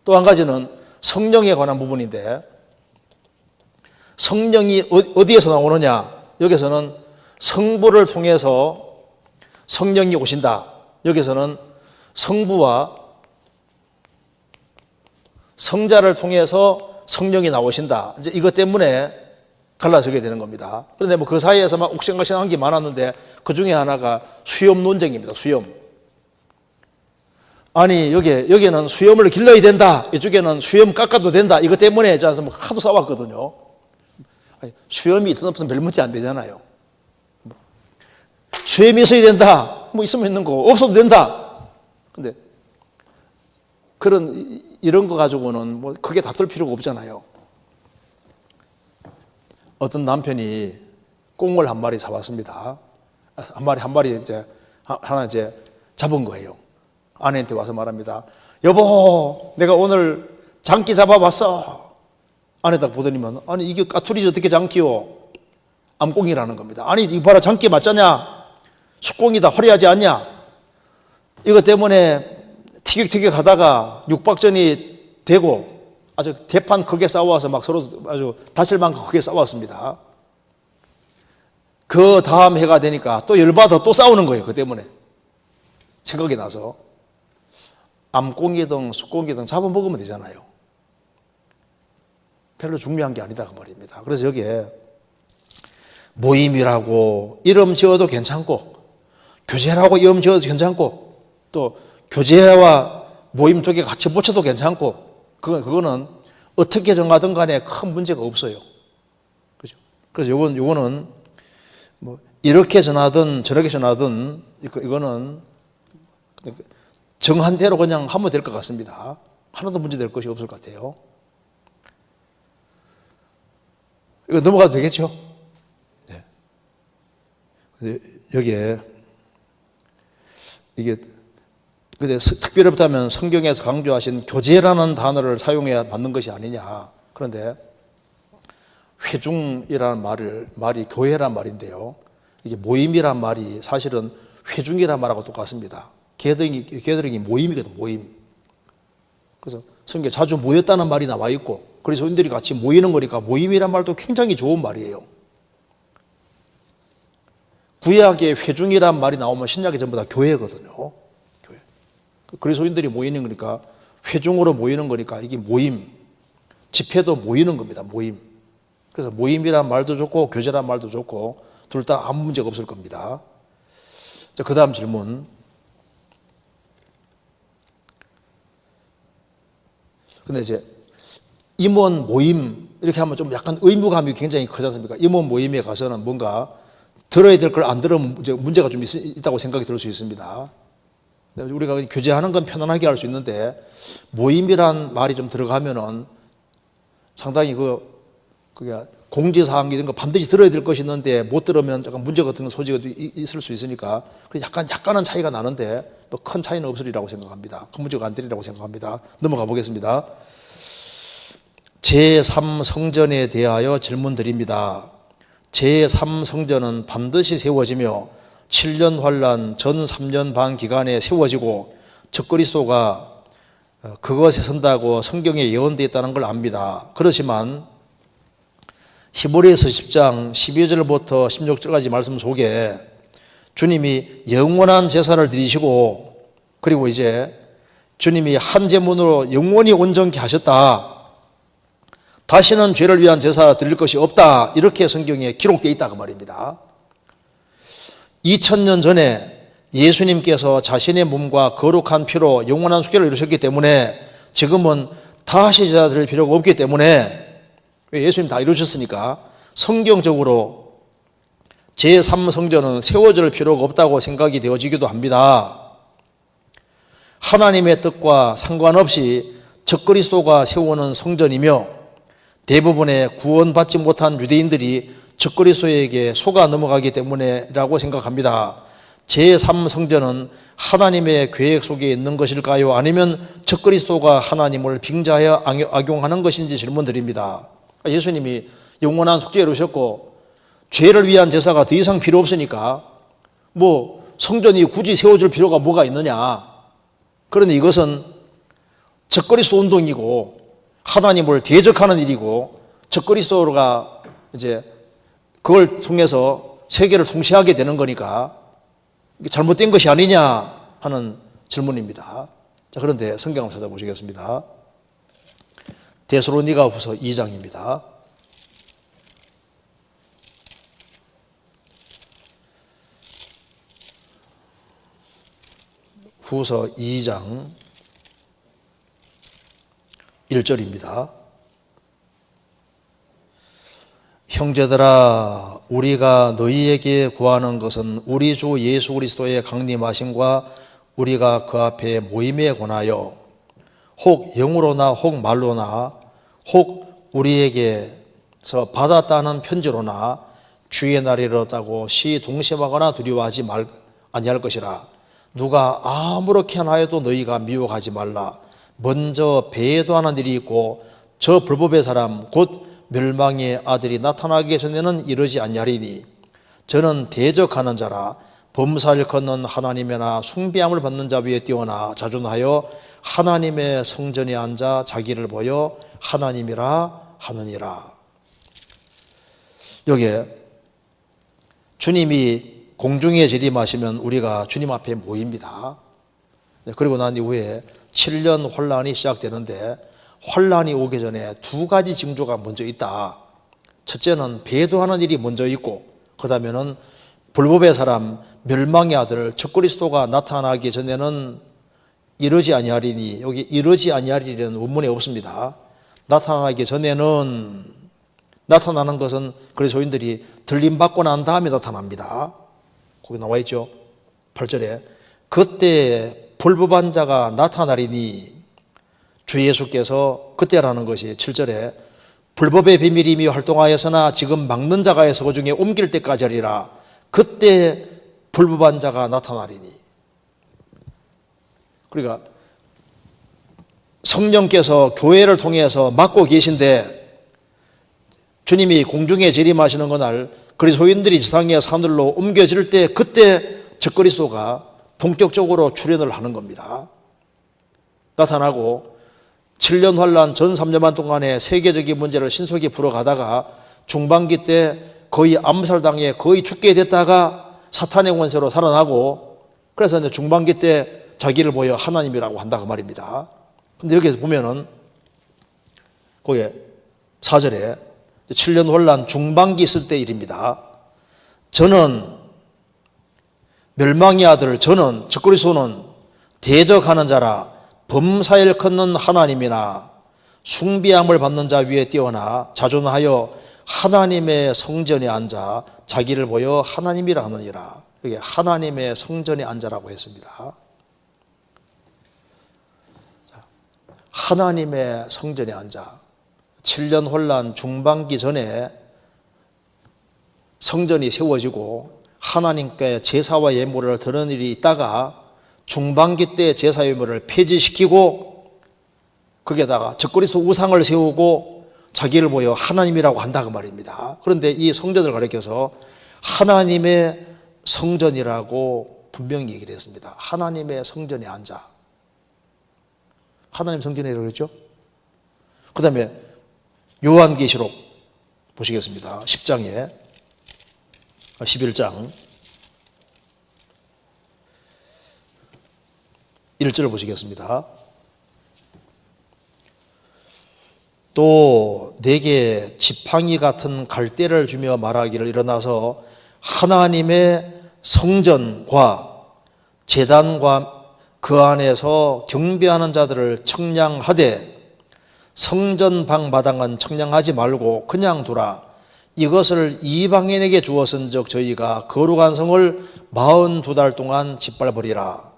또 한 가지는 성령에 관한 부분인데 성령이 어디에서 나오느냐? 여기서는 성부를 통해서 성령이 오신다. 여기서는 성부와 성자를 통해서 성령이 나오신다. 이제 이것 때문에 갈라서게 되는 겁니다. 그런데 뭐 그 사이에서 막 옥신각신한 게 많았는데 그 중에 하나가 수염 논쟁입니다. 수염. 아니 여기는 수염을 길러야 된다. 이쪽에는 수염 깎아도 된다. 이것 때문에 저는 하도 싸웠거든요. 아니, 수염이 있든 없든 별 문제 안 되잖아요. 수염이 있어야 된다. 뭐 있으면 있는 거 없어도 된다. 근데 이런 거 가지고는 뭐 크게 다툴 필요가 없잖아요. 어떤 남편이 꽁을 한 마리 사왔습니다. 한 마리 하나 잡은 거예요. 아내한테 와서 말합니다. 여보, 내가 오늘 장기 잡아봤어. 안에다 보더니만 아니 이게 까투리지 어떻게 장기요? 암꽁이라는 겁니다. 아니 이거 봐라 장기 맞잖냐? 숙공이다 화려하지 않냐? 이것 때문에 티격태격 하다가 육박전이 되고 아주 대판 크게 싸워서 막 서로 아주 다칠 만큼 크게 싸웠습니다. 그 다음 해가 되니까 또 열받아 또 싸우는 거예요. 그 때문에 생각이 나서 암꽁이든 숙공이든 잡아먹으면 되잖아요. 별로 중요한 게 아니다 그 말입니다. 그래서 여기에 모임이라고 이름 지어도 괜찮고 교제라고 이름 지어도 괜찮고 또 교제와 모임 두 개 같이 붙여도 괜찮고 그거는 어떻게 정하든 간에 큰 문제가 없어요. 그죠? 그래서 요거는 뭐 이렇게 전하든 저렇게 전하든 이거는 정한 대로 그냥 하면 될 것 같습니다. 하나도 문제될 것이 없을 것 같아요. 이거 넘어가도 되겠죠? 네. 여기에 이게 근데 특별히 그렇다면 성경에서 강조하신 교제라는 단어를 사용해야 맞는 것이 아니냐. 그런데 회중이라는 말이 교회란 말인데요. 이게 모임이란 말이 사실은 회중이란 말하고 똑같습니다. 게더링이 모임이거든, 모임. 그래서 성경에 자주 모였다는 말이 나와 있고, 그리스도인들이 같이 모이는 거니까 모임이란 말도 굉장히 좋은 말이에요. 구약의 회중이란 말이 나오면 신약이 전부 다 교회거든요. 교회. 그리스도인들이 모이는 거니까 회중으로 모이는 거니까 이게 모임, 집회도 모이는 겁니다. 모임. 그래서 모임이란 말도 좋고 교제란 말도 좋고 둘 다 아무 문제가 없을 겁니다. 자, 그 다음 질문. 근데 이제 임원 모임 이렇게 하면 좀 약간 의무감이 굉장히 크지 않습니까? 임원 모임에 가서는 뭔가 들어야 될 걸 안 들으면 문제가 좀 있다고 생각이 들 수 있습니다. 우리가 교제하는 건 편안하게 할 수 있는데 모임이란 말이 좀 들어가면은 상당히 그게 공지사항 이런 거 반드시 들어야 될 것이 있는데 못 들으면 약간 문제 같은 소지가 있을 수 있으니까 약간은 차이가 나는데 뭐 큰 차이는 없으리라고 생각합니다. 큰 문제가 안 되리라고 생각합니다. 넘어가 보겠습니다. 제3성전에 대하여 질문드립니다. 제3성전은 반드시 세워지며 7년 환란 전 3년 반 기간에 세워지고 적그리스도가 그것에 선다고 성경에 예언되어 있다는 걸 압니다. 그렇지만 히브리서 10장 12절부터 16절까지 말씀 속에 주님이 영원한 제사를 드리시고 그리고 이제 주님이 한 제문으로 영원히 온전케 하셨다. 다시는 죄를 위한 제사 드릴 것이 없다. 이렇게 성경에 기록되어 있다 그 말입니다. 2000년 전에 예수님께서 자신의 몸과 거룩한 피로 영원한 속죄를 이루셨기 때문에 지금은 다시 제사 드릴 필요가 없기 때문에 예수님 다 이루셨으니까 성경적으로 제3성전은 세워질 필요가 없다고 생각이 되어지기도 합니다. 하나님의 뜻과 상관없이 적그리스도가 세우는 성전이며 대부분의 구원받지 못한 유대인들이 적그리스도에게 속아 넘어가기 때문에라고 생각합니다. 제3성전은 하나님의 계획 속에 있는 것일까요? 아니면 적그리스도가 하나님을 빙자하여 악용하는 것인지 질문드립니다. 예수님이 영원한 속죄를 이루셨고 죄를 위한 제사가 더 이상 필요 없으니까 뭐 성전이 굳이 세워줄 필요가 뭐가 있느냐. 그런데 이것은 적그리스도 운동이고 하나님을 대적하는 일이고 적그리스도가 이제 그걸 통해서 세계를 통치하게 되는 거니까 잘못된 것이 아니냐 하는 질문입니다. 자, 그런데 성경을 찾아보시겠습니다. 데살로니가후서 2장입니다. 후서 2장 1절입니다. 형제들아 우리가 너희에게 구하는 것은 우리 주 예수 그리스도의 강림하심과 우리가 그 앞에 모임에 관하여 혹 영으로나 혹 말로나 혹 우리에게서 받았다는 편지로나 주의 날이 이르렀다고 시동심하거나 두려워하지 아니할 것이라. 누가 아무렇게 하여도 너희가 미혹하지 말라. 먼저 배도하는 일이 있고 저 불법의 사람 곧 멸망의 아들이 나타나기 전에는 이르지 아니하리니 저는 대적하는 자라 범사를 걷는 하나님이나 숭배함을 받는 자 위에 뛰어나 자존하여 하나님의 성전에 앉아 자기를 보여 하나님이라 하느니라. 여기에 주님이 공중에 재림하시면 우리가 주님 앞에 모입니다. 그리고 난 이후에 7년 환란이 시작되는데 환란이 오기 전에 두 가지 징조가 먼저 있다. 첫째는 배도하는 일이 먼저 있고 그 다음에는 불법의 사람 멸망의 아들 적그리스도가 나타나기 전에는 이르지 아니하리니, 여기 이르지 아니하리는 원문에 없습니다. 나타나기 전에는, 나타나는 것은 그리스도인들이 들림받고 난 다음에 나타납니다. 거기 나와 있죠. 8절에 그때 불법한 자가 나타나리니, 주 예수께서 그때라는 것이 7절에 불법의 비밀이며 활동하여서나 지금 막는 자가 해서 그 중에 옮길 때까지 하리라. 그때 불법한 자가 나타나리니. 그러니까 성령께서 교회를 통해서 막고 계신데 주님이 공중에 재림하시는 그날 그리스도인들이 지상의 산으로 옮겨질 때 그때 적그리스도가 본격적으로 출현을 하는 겁니다. 나타나고 7년 환란 전 3년만 동안의 세계적인 문제를 신속히 풀어가다가 중반기 때 거의 암살당해 거의 죽게 됐다가 사탄의 권세로 살아나고 그래서 이제 중반기 때 자기를 보여 하나님이라고 한다고 말입니다. 근데 여기서 보면은 거기에 4절에 7년 환란 중반기 있을 때 일입니다. 저는 멸망의 아들, 저는 적그리스도는 대적하는 자라 범사일 걷는 하나님이나 숭배함을 받는 자 위에 뛰어나 자존하여 하나님의 성전에 앉아 자기를 보여 하나님이라 하느니라. 여기 하나님의 성전에 앉아라고 했습니다. 하나님의 성전에 앉아 7년 혼란 중반기 전에 성전이 세워지고 하나님께 제사와 예물을 드리는 일이 있다가 중반기 때 제사 예물을 폐지시키고 거기에다가 적그리스도 우상을 세우고 자기를 보여 하나님이라고 한다고 말입니다. 그런데 이 성전을 가리켜서 하나님의 성전이라고 분명히 얘기를 했습니다. 하나님의 성전에 앉아. 하나님 성전이라고 그랬죠? 그 다음에 요한계시록 보시겠습니다. 10장에 11장 1절을 보시겠습니다. 또 내게 지팡이 같은 갈대를 주며 말하기를 일어나서 하나님의 성전과 제단과 그 안에서 경배하는 자들을 청량하되 성전 방 마당은 청량하지 말고 그냥 두라. 이것을 이방인에게 주었은즉 저희가 거룩한 성을 42달 동안 짓밟으리라.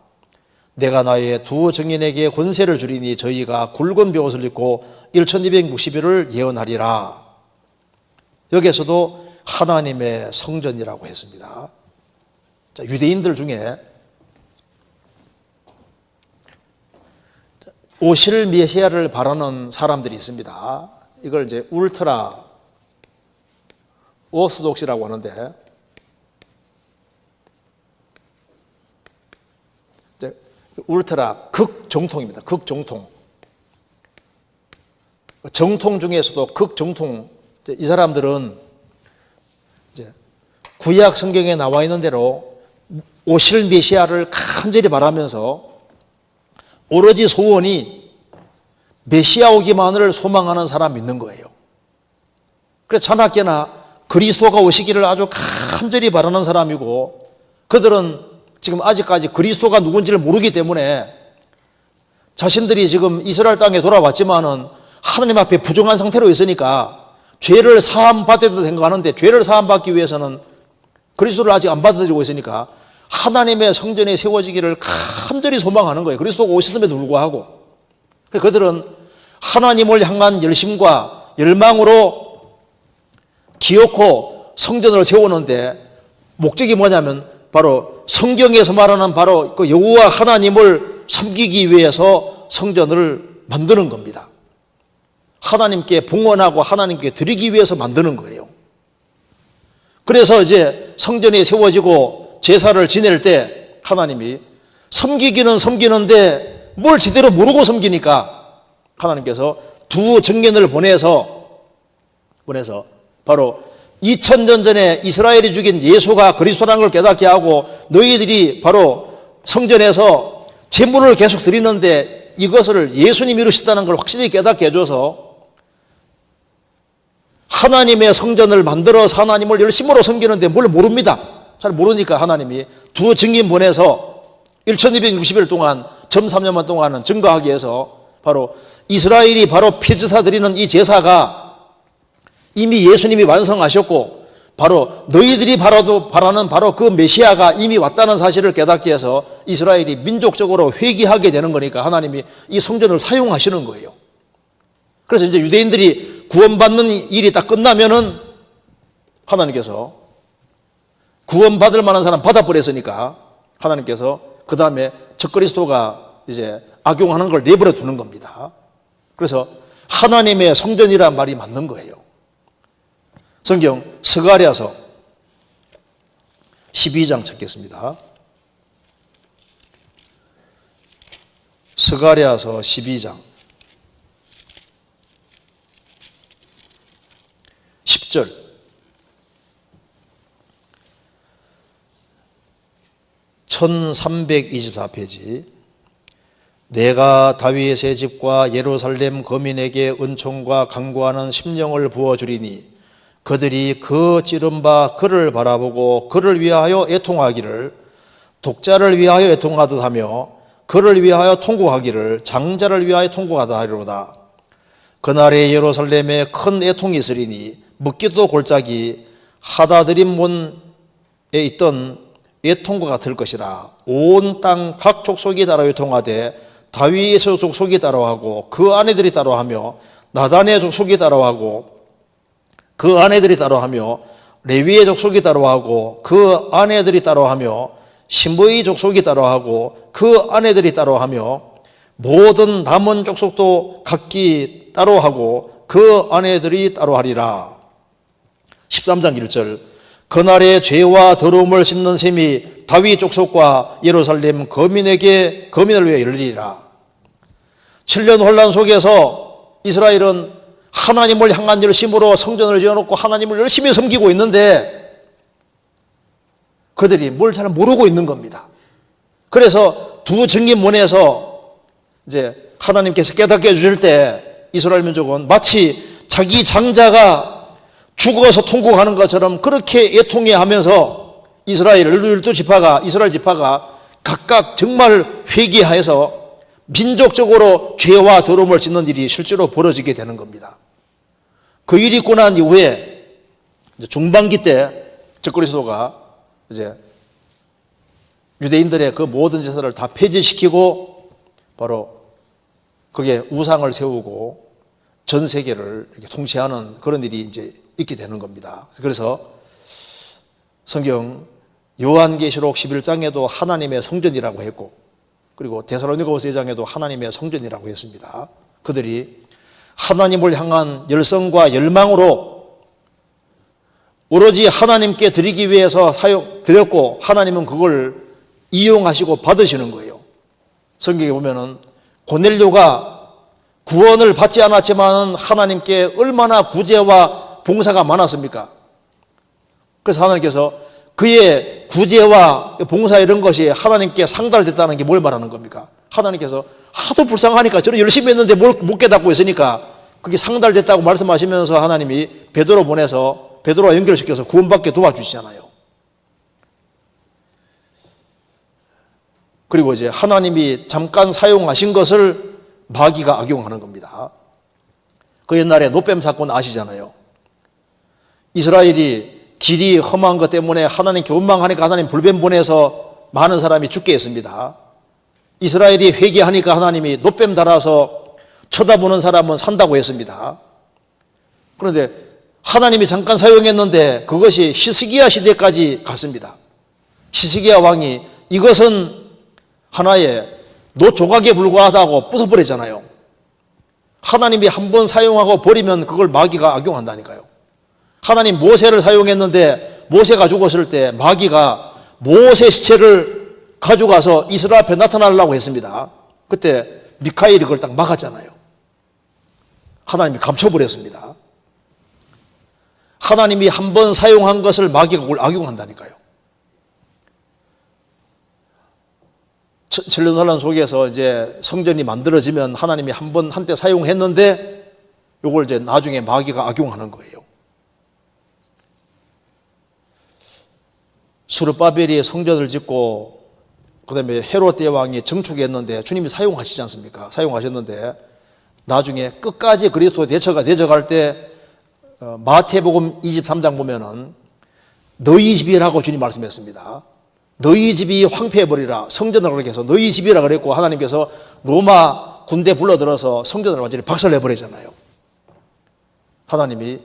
내가 나의 두 증인에게 권세를 주리니 저희가 굵은 벼옷을 입고 1260일을 예언하리라. 여기에서도 하나님의 성전이라고 했습니다. 자, 유대인들 중에 오실 메시아를 바라는 사람들이 있습니다. 이걸 이제 울트라 오스독시라고 하는데, 이제 울트라 극정통입니다. 극정통. 정통 중에서도 극정통. 이 사람들은 이제 구약 성경에 나와 있는 대로 오실 메시아를 간절히 바라면서 오로지 소원이 메시아 오기만을 소망하는 사람이 있는 거예요. 그래서 자나깨나 그리스도가 오시기를 아주 간절히 바라는 사람이고, 그들은 지금 아직까지 그리스도가 누군지를 모르기 때문에 자신들이 지금 이스라엘 땅에 돌아왔지만은 하나님 앞에 부정한 상태로 있으니까 죄를 사함받아야 생각하는데, 죄를 사함받기 위해서는 그리스도를 아직 안 받아들이고 있으니까 하나님의 성전에 세워지기를 간절히 소망하는 거예요. 그리스도가 오셨음에도 불구하고. 그들은 하나님을 향한 열심과 열망으로 기어코 성전을 세우는데, 목적이 뭐냐면 바로 성경에서 말하는 바로 그 여호와 하나님을 섬기기 위해서 성전을 만드는 겁니다. 하나님께 봉헌하고 하나님께 드리기 위해서 만드는 거예요. 그래서 이제 성전이 세워지고 제사를 지낼 때 하나님이 섬기기는 섬기는데 뭘 제대로 모르고 섬기니까 하나님께서 두 증인을 보내서 바로 2000년 전에 이스라엘이 죽인 예수가 그리스도라는 걸 깨닫게 하고 너희들이 바로 성전에서 제물을 계속 드리는데 이것을 예수님이 이루셨다는 걸 확실히 깨닫게 해줘서 하나님의 성전을 만들어서 하나님을 열심으로 섬기는데 뭘 모릅니다. 잘 모르니까 하나님이 두 증인 보내서 1260일 동안 점 3년만 동안은 증거하기 위해서 바로 이스라엘이 바로 피제사 드리는 이 제사가 이미 예수님이 완성하셨고 바로 너희들이 바라는 바로 그 메시아가 이미 왔다는 사실을 깨닫게 해서 이스라엘이 민족적으로 회개하게 되는 거니까 하나님이 이 성전을 사용하시는 거예요. 그래서 이제 유대인들이 구원받는 일이 딱 끝나면은 하나님께서 구원받을 만한 사람 받아버렸으니까 하나님께서 그 다음에 적그리스도가 이제 악용하는 걸 내버려 두는 겁니다. 그래서 하나님의 성전이란 말이 맞는 거예요. 성경 스가랴서 12장 찾겠습니다. 스가랴서 12장 10절 (1324페이지) 내가 다윗의 집과 예루살렘 거민에게 은총과 강구하는 심령을 부어주리니 그들이 그 찌른 바 그를 바라보고 그를 위하여 애통하기를 독자를 위하여 애통하듯 하며 그를 위하여 통곡하기를 장자를 위하여 통곡하다 하리로다. 그날에 예루살렘에 큰 애통이 있으리니 묻기도 골짜기 하다드림 문에 있던 애통과 같을 것이라. 온 땅 각 족속이 따라 애통하되 다윗의 족속이 따라하고 그 아내들이 따라하며 나단의 족속이 따라하고 그 아내들이 따라하며 레위의 족속이 따라하고 그 아내들이 따라하며 신부의 족속이 따라하고 그 아내들이 따라하며 모든 남은 족속도 각기 따라하고 그 아내들이 따라하리라. 13장 1절 그날에 죄와 더러움을 씻는 셈이 다윗 족속과 예루살렘 거민을 위해 열리리라. 7년 혼란 속에서 이스라엘은 하나님을 향한 열심으로 성전을 지어놓고 하나님을 열심히 섬기고 있는데 그들이 뭘 잘 모르고 있는 겁니다. 그래서 두 증인 보내서 이제 하나님께서 깨닫게 해주실 때 이스라엘 민족은 마치 자기 장자가 죽어서 통곡하는 것처럼 그렇게 애통해하면서 이스라엘 12지파가 이스라엘 지파가 각각 정말 회개하여서 민족적으로 죄와 더러움을 짓는 일이 실제로 벌어지게 되는 겁니다. 그 일이 있고 난 이후에 중반기 때 적그리스도가 이제 유대인들의 그 모든 제사를 다 폐지시키고 바로 그게 우상을 세우고 전 세계를 이렇게 통치하는 그런 일이 이제 있게 되는 겁니다. 그래서 성경 요한계시록 11장에도 하나님의 성전이라고 했고 그리고 데살로니가후서 2장에도 하나님의 성전이라고 했습니다. 그들이 하나님을 향한 열성과 열망으로 오로지 하나님께 드리기 위해서 드렸고 하나님은 그걸 이용하시고 받으시는 거예요. 성경에 보면은 고넬료가 구원을 받지 않았지만 하나님께 얼마나 구제와 봉사가 많았습니까? 그래서 하나님께서 그의 구제와 봉사 이런 것이 하나님께 상달됐다는 게 뭘 말하는 겁니까? 하나님께서 하도 불쌍하니까 저는 열심히 했는데 뭘 못 깨닫고 있으니까 그게 상달됐다고 말씀하시면서 하나님이 베드로 보내서 베드로와 연결시켜서 구원받게 도와주시잖아요. 그리고 이제 하나님이 잠깐 사용하신 것을 마귀가 악용하는 겁니다. 그 옛날에 노뱀 사건 아시잖아요. 이스라엘이 길이 험한 것 때문에 하나님께 원망하니까 하나님 불뱀 보내서 많은 사람이 죽게 했습니다. 이스라엘이 회개하니까 하나님이 노뱀 달아서 쳐다보는 사람은 산다고 했습니다. 그런데 하나님이 잠깐 사용했는데 그것이 히스기야 시대까지 갔습니다. 히스기야 왕이 이것은 하나의 노조각에 불과하다고 부숴버렸잖아요. 하나님이 한 번 사용하고 버리면 그걸 마귀가 악용한다니까요. 하나님 모세를 사용했는데 모세가 죽었을 때 마귀가 모세 시체를 가져가서 이스라엘 앞에 나타나려고 했습니다. 그때 미카엘이 그걸 딱 막았잖아요. 하나님이 감춰버렸습니다. 하나님이 한 번 사용한 것을 마귀가 그걸 악용한다니까요. 칠륜환란 속에서 이제 성전이 만들어지면 하나님이 한 번 한때 사용했는데 이걸 이제 나중에 마귀가 악용하는 거예요. 스룹바벨이 성전을 짓고 그다음에 헤롯 대왕이 정축했는데 주님이 사용하시지 않습니까? 사용하셨는데 나중에 끝까지 그리스도의 대처가 되어갈 때 마태복음 23장 보면은 너희 집이라고 주님 말씀했습니다. 너희 집이 황폐해버리라. 성전을 그렇게 해서 너희 집이라 그랬고 하나님께서 로마 군대 불러들어서 성전을 완전히 박살내버리잖아요. 하나님이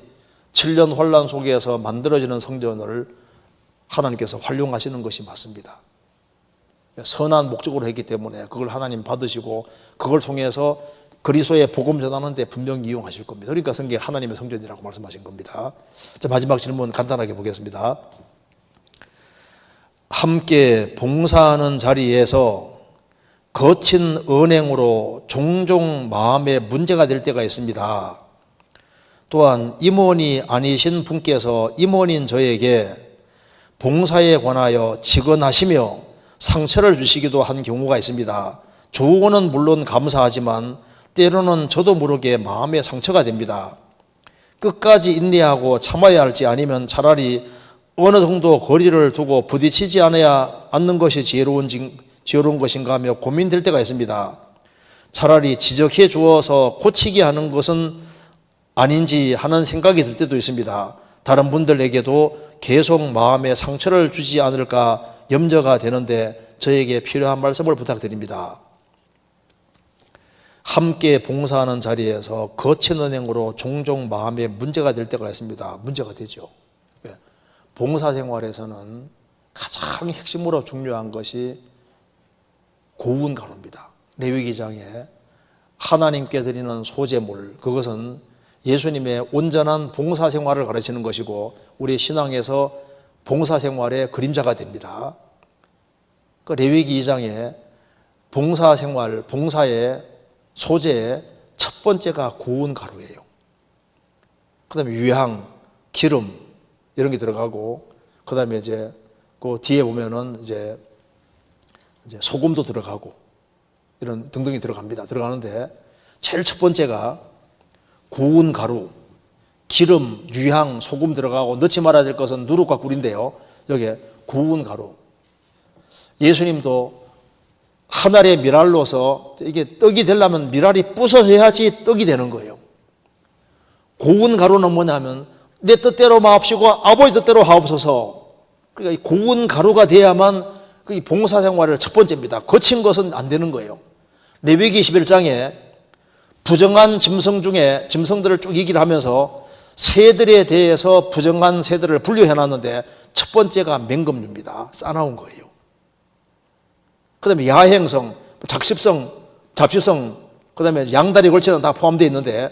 7년 환란 속에서 만들어지는 성전을 하나님께서 활용하시는 것이 맞습니다. 선한 목적으로 했기 때문에 그걸 하나님 받으시고 그걸 통해서 그리스도의 복음 전하는 데 분명히 이용하실 겁니다. 그러니까 성경에 하나님의 성전이라고 말씀하신 겁니다. 자, 마지막 질문 간단하게 보겠습니다. 함께 봉사하는 자리에서 거친 언행으로 종종 마음에 문제가 될 때가 있습니다. 또한 임원이 아니신 분께서 임원인 저에게 봉사에 관하여 직언하시며 상처를 주시기도 한 경우가 있습니다. 조언은 물론 감사하지만 때로는 저도 모르게 마음에 상처가 됩니다. 끝까지 인내하고 참아야 할지 아니면 차라리 어느 정도 거리를 두고 부딪히지 않는 것이 지혜로운 것인가 하며 고민될 때가 있습니다. 차라리 지적해 주어서 고치게 하는 것은 아닌지 하는 생각이 들 때도 있습니다. 다른 분들에게도 계속 마음에 상처를 주지 않을까 염려가 되는데 저에게 필요한 말씀을 부탁드립니다. 함께 봉사하는 자리에서 거친 언행으로 종종 마음에 문제가 될 때가 있습니다. 문제가 되죠. 봉사생활에서는 가장 핵심으로 중요한 것이 고운 가루입니다. 레위기장에 하나님께 드리는 소제물, 그것은 예수님의 온전한 봉사생활을 가르치는 것이고 우리 신앙에서 봉사생활의 그림자가 됩니다. 그 레위기 2장에 봉사생활, 봉사의 소재의 첫 번째가 고운 가루예요. 그 다음에 유향, 기름 이런 게 들어가고 그 다음에 이제 그 뒤에 보면은 이제 소금도 들어가고 이런 등등이 들어가는데 제일 첫 번째가 고운 가루, 기름, 유향, 소금 들어가고 넣지 말아야 될 것은 누룩과 꿀인데요. 여기에 고운 가루. 예수님도 한 알의 밀알로서 이게 떡이 되려면 밀알이 부서져야지 떡이 되는 거예요. 고운 가루는 뭐냐면 내 뜻대로 마옵시고 아버지 뜻대로 하옵소서. 그러니까 이 고운 가루가 돼야만 그 봉사생활을 첫 번째입니다. 거친 것은 안 되는 거예요. 레위기 11장에 부정한 짐승 중에 짐승들을 쭉 얘기를 하면서 새들에 대해서 부정한 새들을 분류해놨는데 첫 번째가 맹금류입니다. 싸나운 거예요. 그 다음에 야행성, 잡식성, 그 다음에 양다리 걸치는 다 포함되어 있는데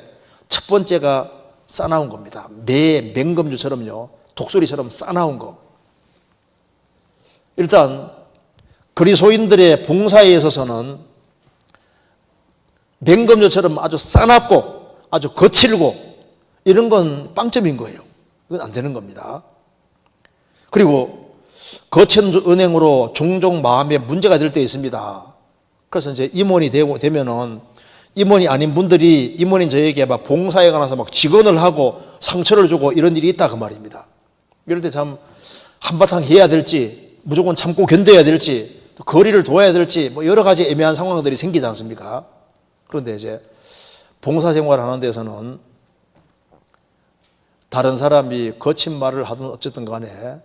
첫 번째가 싸나운 겁니다. 맹금류처럼요, 독수리처럼 싸나운 거. 일단 그리스도인들의 봉사에 있어서는 맹금류처럼 아주 싸납고 아주 거칠고 이런 건 빵점인 거예요. 이건 안 되는 겁니다. 그리고 거친 은행으로 종종 마음에 문제가 될 때 있습니다. 그래서 이제 임원이 되면은 임원이 아닌 분들이 임원인 저에게 막 봉사에 관해서 막 직언을 하고 상처를 주고 이런 일이 있다 그 말입니다. 이럴 때 참 한바탕 해야 될지 무조건 참고 견뎌야 될지 거리를 둬야 될지 뭐 여러 가지 애매한 상황들이 생기지 않습니까? 그런데 이제 봉사생활을 하는 데서는 다른 사람이 거친 말을 하든 어쨌든 간에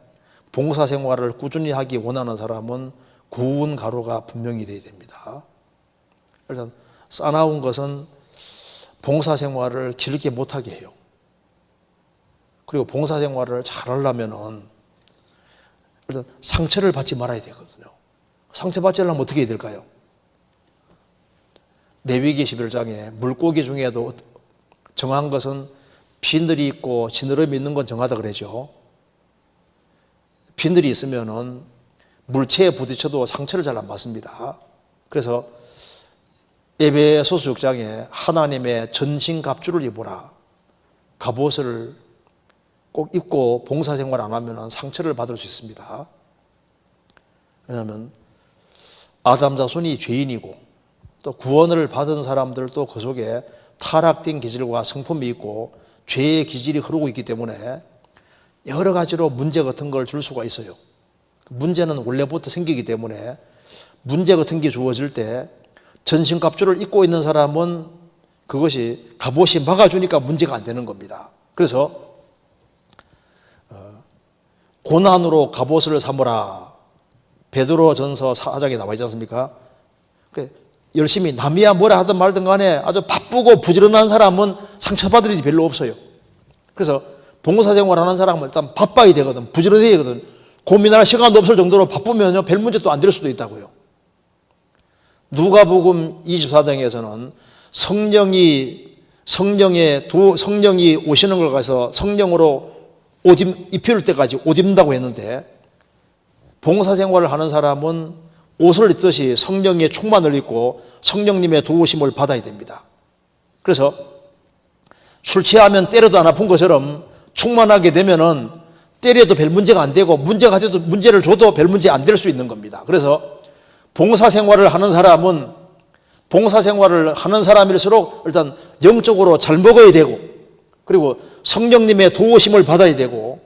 봉사생활을 꾸준히 하기 원하는 사람은 고운 가루가 분명히 돼야 됩니다. 일단 싸나운 것은 봉사생활을 길게 못하게 해요. 그리고 봉사생활을 잘하려면은 일단 상처를 받지 말아야 되거든요. 상처받지 않으면 어떻게 해야 될까요? 레위기 11장에 물고기 중에도 정한 것은 비늘이 있고 지느러미 있는 건 정하다 그러죠. 비늘이 있으면은 물체에 부딪혀도 상처를 잘 안 받습니다. 그래서 에베소서 6장에 하나님의 전신갑주를 입어라. 갑옷을 꼭 입고 봉사생활 안 하면 상처를 받을 수 있습니다. 왜냐하면 아담 자손이 죄인이고 또 구원을 받은 사람들도 그 속에 타락된 기질과 성품이 있고 죄의 기질이 흐르고 있기 때문에 여러 가지로 문제 같은 걸 줄 수가 있어요. 문제는 원래부터 생기기 때문에 문제 같은 게 주어질 때 전신갑주를 입고 있는 사람은 그것이 갑옷이 막아주니까 문제가 안 되는 겁니다. 그래서 고난으로 갑옷을 삼으라. 베드로전서 4장에 나와 있지 않습니까? 열심히 남이야 뭐라 하든 말든 간에 아주 바쁘고 부지런한 사람은 상처받을 일이 별로 없어요. 그래서 봉사생활 하는 사람은 일단 바빠야 되거든. 부지런해야 되거든. 고민할 시간도 없을 정도로 바쁘면요 별 문제 또 안 될 수도 있다고요. 누가복음 24장에서는 성령이 오시는 걸 가서 성령으로 옷 입힐 때까지 옷 입는다고 했는데 봉사생활을 하는 사람은 옷을 입듯이 성령의 충만을 입고 성령님의 도우심을 받아야 됩니다. 그래서 술 취하면 때려도 안 아픈 것처럼 충만하게 되면은 때려도 별 문제가 안 되고 문제가 돼도 문제를 줘도 별 문제 안 될 수 있는 겁니다. 그래서 봉사생활을 하는 사람은 봉사생활을 하는 사람일수록 일단 영적으로 잘 먹어야 되고 그리고 성령님의 도우심을 받아야 되고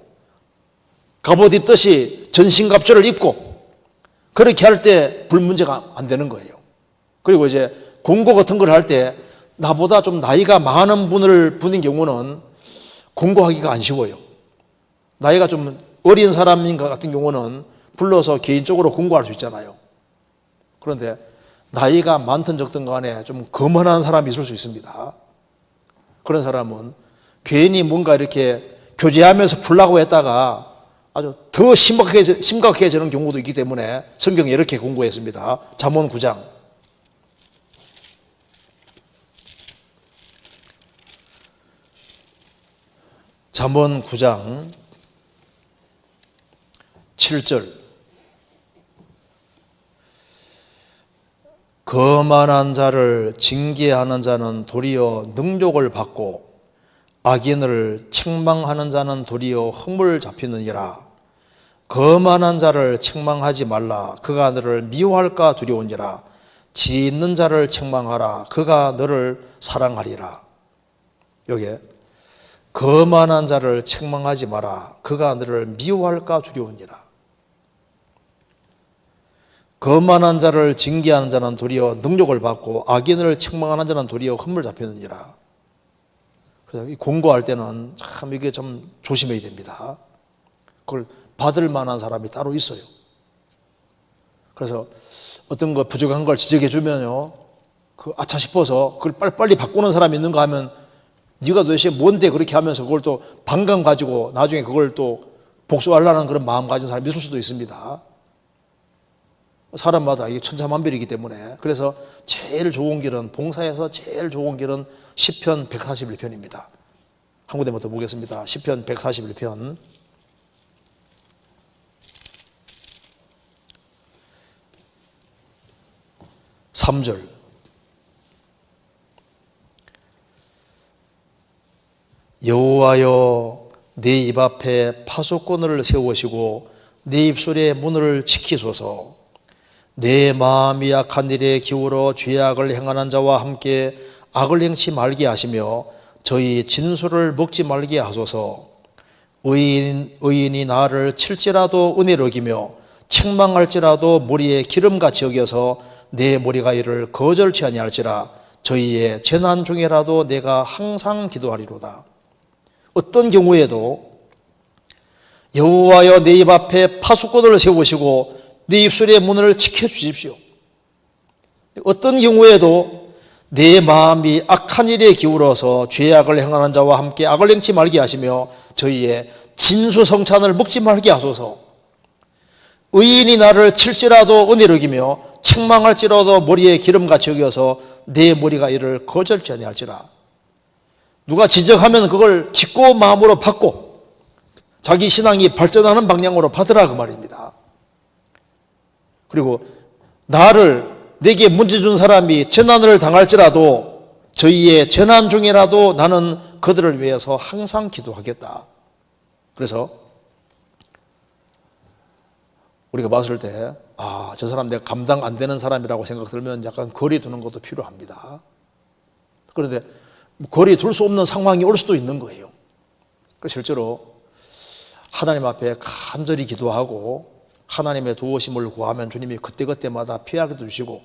갑옷 입듯이 전신갑주를 입고 그렇게 할 때 불문제가 안 되는 거예요. 그리고 이제 공고 같은 걸 할 때 나보다 좀 나이가 많은 분인 경우는 공고하기가 안 쉬워요. 나이가 좀 어린 사람인 것 같은 경우는 불러서 개인적으로 공고할 수 있잖아요. 그런데 나이가 많든 적든 간에 좀 거만한 사람이 있을 수 있습니다. 그런 사람은 괜히 뭔가 이렇게 교제하면서 풀라고 했다가 아주 더 심각해지는 경우도 있기 때문에 성경에 이렇게 공고했습니다. 잠언 9장. 잠언 9장 7절. 거만한 자를 징계하는 자는 도리어 능욕을 받고 악인을 책망하는 자는 도리어 흠을 잡히느니라. 거만한 자를 책망하지 말라. 그가 너를 미워할까 두려우니라. 지 있는 자를 책망하라. 그가 너를 사랑하리라. 여기에 거만한 자를 책망하지 마라. 그가 너를 미워할까 두려우니라. 거만한 자를 징계하는 자는 도리어 능욕을 받고 악인을 책망하는 자는 도리어 흠을 잡히느니라. 그래서 공고할 때는 참 이게 좀 조심해야 됩니다. 그걸 받을 만한 사람이 따로 있어요. 그래서 어떤 거 부족한 걸 지적해 주면요, 그 아차 싶어서 그걸 빨리 바꾸는 사람이 있는가 하면 네가 도대체 뭔데 그렇게 하면서 그걸 또 반감 가지고 나중에 그걸 또 복수하려는 그런 마음 가진 사람이 있을 수도 있습니다. 사람마다 이게 천차만별이기 때문에 그래서 제일 좋은 길은 봉사에서 제일 좋은 길은 시편 141편입니다. 한 군데만 더 보겠습니다. 시편 141편 3절. 여호와여 내 입 앞에 파수꾼을 세우시고 내 입술의 문을 지키소서. 내 마음이 악한 일에 기울어 죄악을 행하는 자와 함께 악을 행치 말게 하시며 저희 진술을 먹지 말게 하소서. 의인이 나를 칠지라도 은혜를 여기며 책망할지라도 머리에 기름같이 여겨서 내 머리가 이를 거절치 아니할지라. 저희의 재난 중에라도 내가 항상 기도하리로다. 어떤 경우에도 여호와여 내 입 앞에 파수꾼을 세우시고 내 입술의 문을 지켜주십시오. 어떤 경우에도 내 마음이 악한 일에 기울어서 죄악을 행하는 자와 함께 악을 행치 말게 하시며 저희의 진수성찬을 먹지 말게 하소서. 의인이 나를 칠지라도 은혜를 여기며 책망할지라도 머리에 기름같이 여겨서 내 머리가 이를 거절치 아니할지라. 누가 지적하면 그걸 기꺼운 마음으로 받고 자기 신앙이 발전하는 방향으로 받으라 그 말입니다. 그리고 내게 문제 준 사람이 재난을 당할지라도 저희의 재난 중이라도 나는 그들을 위해서 항상 기도하겠다. 그래서 우리가 봤을 때 저 사람 내가 감당 안 되는 사람이라고 생각 들면 약간 거리 두는 것도 필요합니다. 그런데 거리 둘 수 없는 상황이 올 수도 있는 거예요. 실제로 하나님 앞에 간절히 기도하고 하나님의 도우심을 구하면 주님이 그때그때마다 피하게 주시고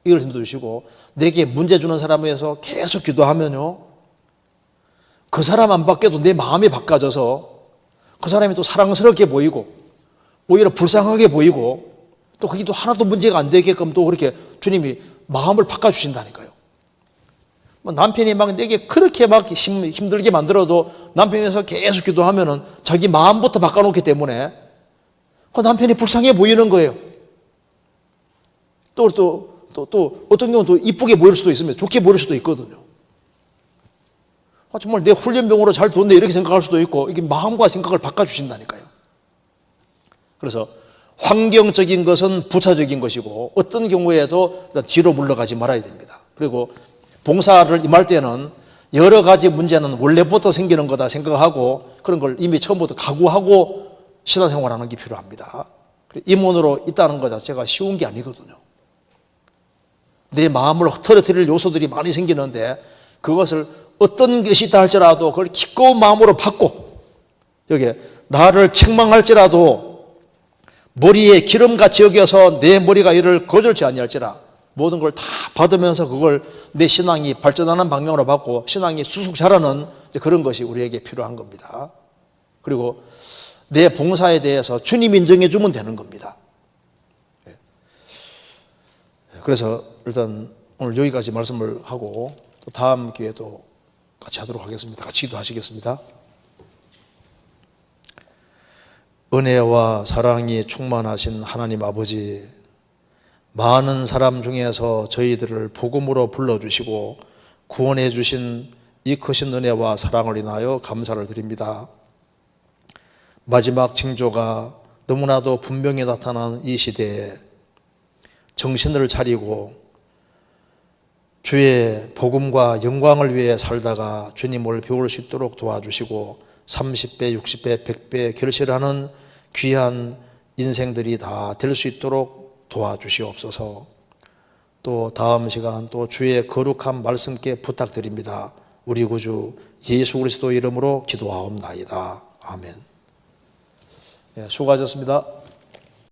이걸 힘도 주시고, 내게 문제 주는 사람에 대해서 계속 기도하면요, 그 사람 안 바뀌어도 내 마음이 바꿔져서 그 사람이 또 사랑스럽게 보이고 오히려 불쌍하게 보이고 또 그 기도 하나도 문제가 안 되게끔 또 그렇게 주님이 마음을 바꿔주신다니까요. 남편이 막 내게 그렇게 막 힘들게 만들어도 남편에서 계속 기도하면은 자기 마음부터 바꿔놓기 때문에 그 남편이 불쌍해 보이는 거예요. 또 어떤 경우는 또 이쁘게 보일 수도 있으면 좋게 보일 수도 있거든요. 정말 내 훈련병으로 잘 뒀네 이렇게 생각할 수도 있고, 이게 마음과 생각을 바꿔주신다니까요. 그래서 환경적인 것은 부차적인 것이고 어떤 경우에도 일단 뒤로 물러가지 말아야 됩니다. 그리고 봉사를 임할 때는 여러 가지 문제는 원래부터 생기는 거다 생각하고 그런 걸 이미 처음부터 각오하고 신앙생활하는 게 필요합니다. 임원으로 있다는 것 자체가 쉬운 게 아니거든요. 내 마음을 흐트러뜨릴 요소들이 많이 생기는데 그것을 어떤 것이 있다 할지라도 그걸 기꺼운 마음으로 받고, 여기에 나를 책망할지라도 머리에 기름같이 여겨서 내 머리가 이를 거절치 아니할지라, 모든 걸 다 받으면서 그걸 내 신앙이 발전하는 방향으로 받고 신앙이 수숙 자라는 그런 것이 우리에게 필요한 겁니다. 그리고 내 봉사에 대해서 주님 인정해 주면 되는 겁니다. 그래서 일단 오늘 여기까지 말씀을 하고 또 다음 기회에도 같이 하도록 하겠습니다. 같이 기도하시겠습니다. 은혜와 사랑이 충만하신 하나님 아버지, 많은 사람 중에서 저희들을 복음으로 불러주시고 구원해 주신 이 크신 은혜와 사랑을 인하여 감사를 드립니다. 마지막 징조가 너무나도 분명히 나타나는 이 시대에 정신을 차리고 주의 복음과 영광을 위해 살다가 주님을 배울 수 있도록 도와주시고 30배, 60배, 100배 결실하는 귀한 인생들이 다 될 수 있도록 도와주시옵소서. 또 다음 시간 또 주의 거룩한 말씀께 부탁드립니다. 우리 구주 예수 그리스도 이름으로 기도하옵나이다. 아멘. 수고하셨습니다.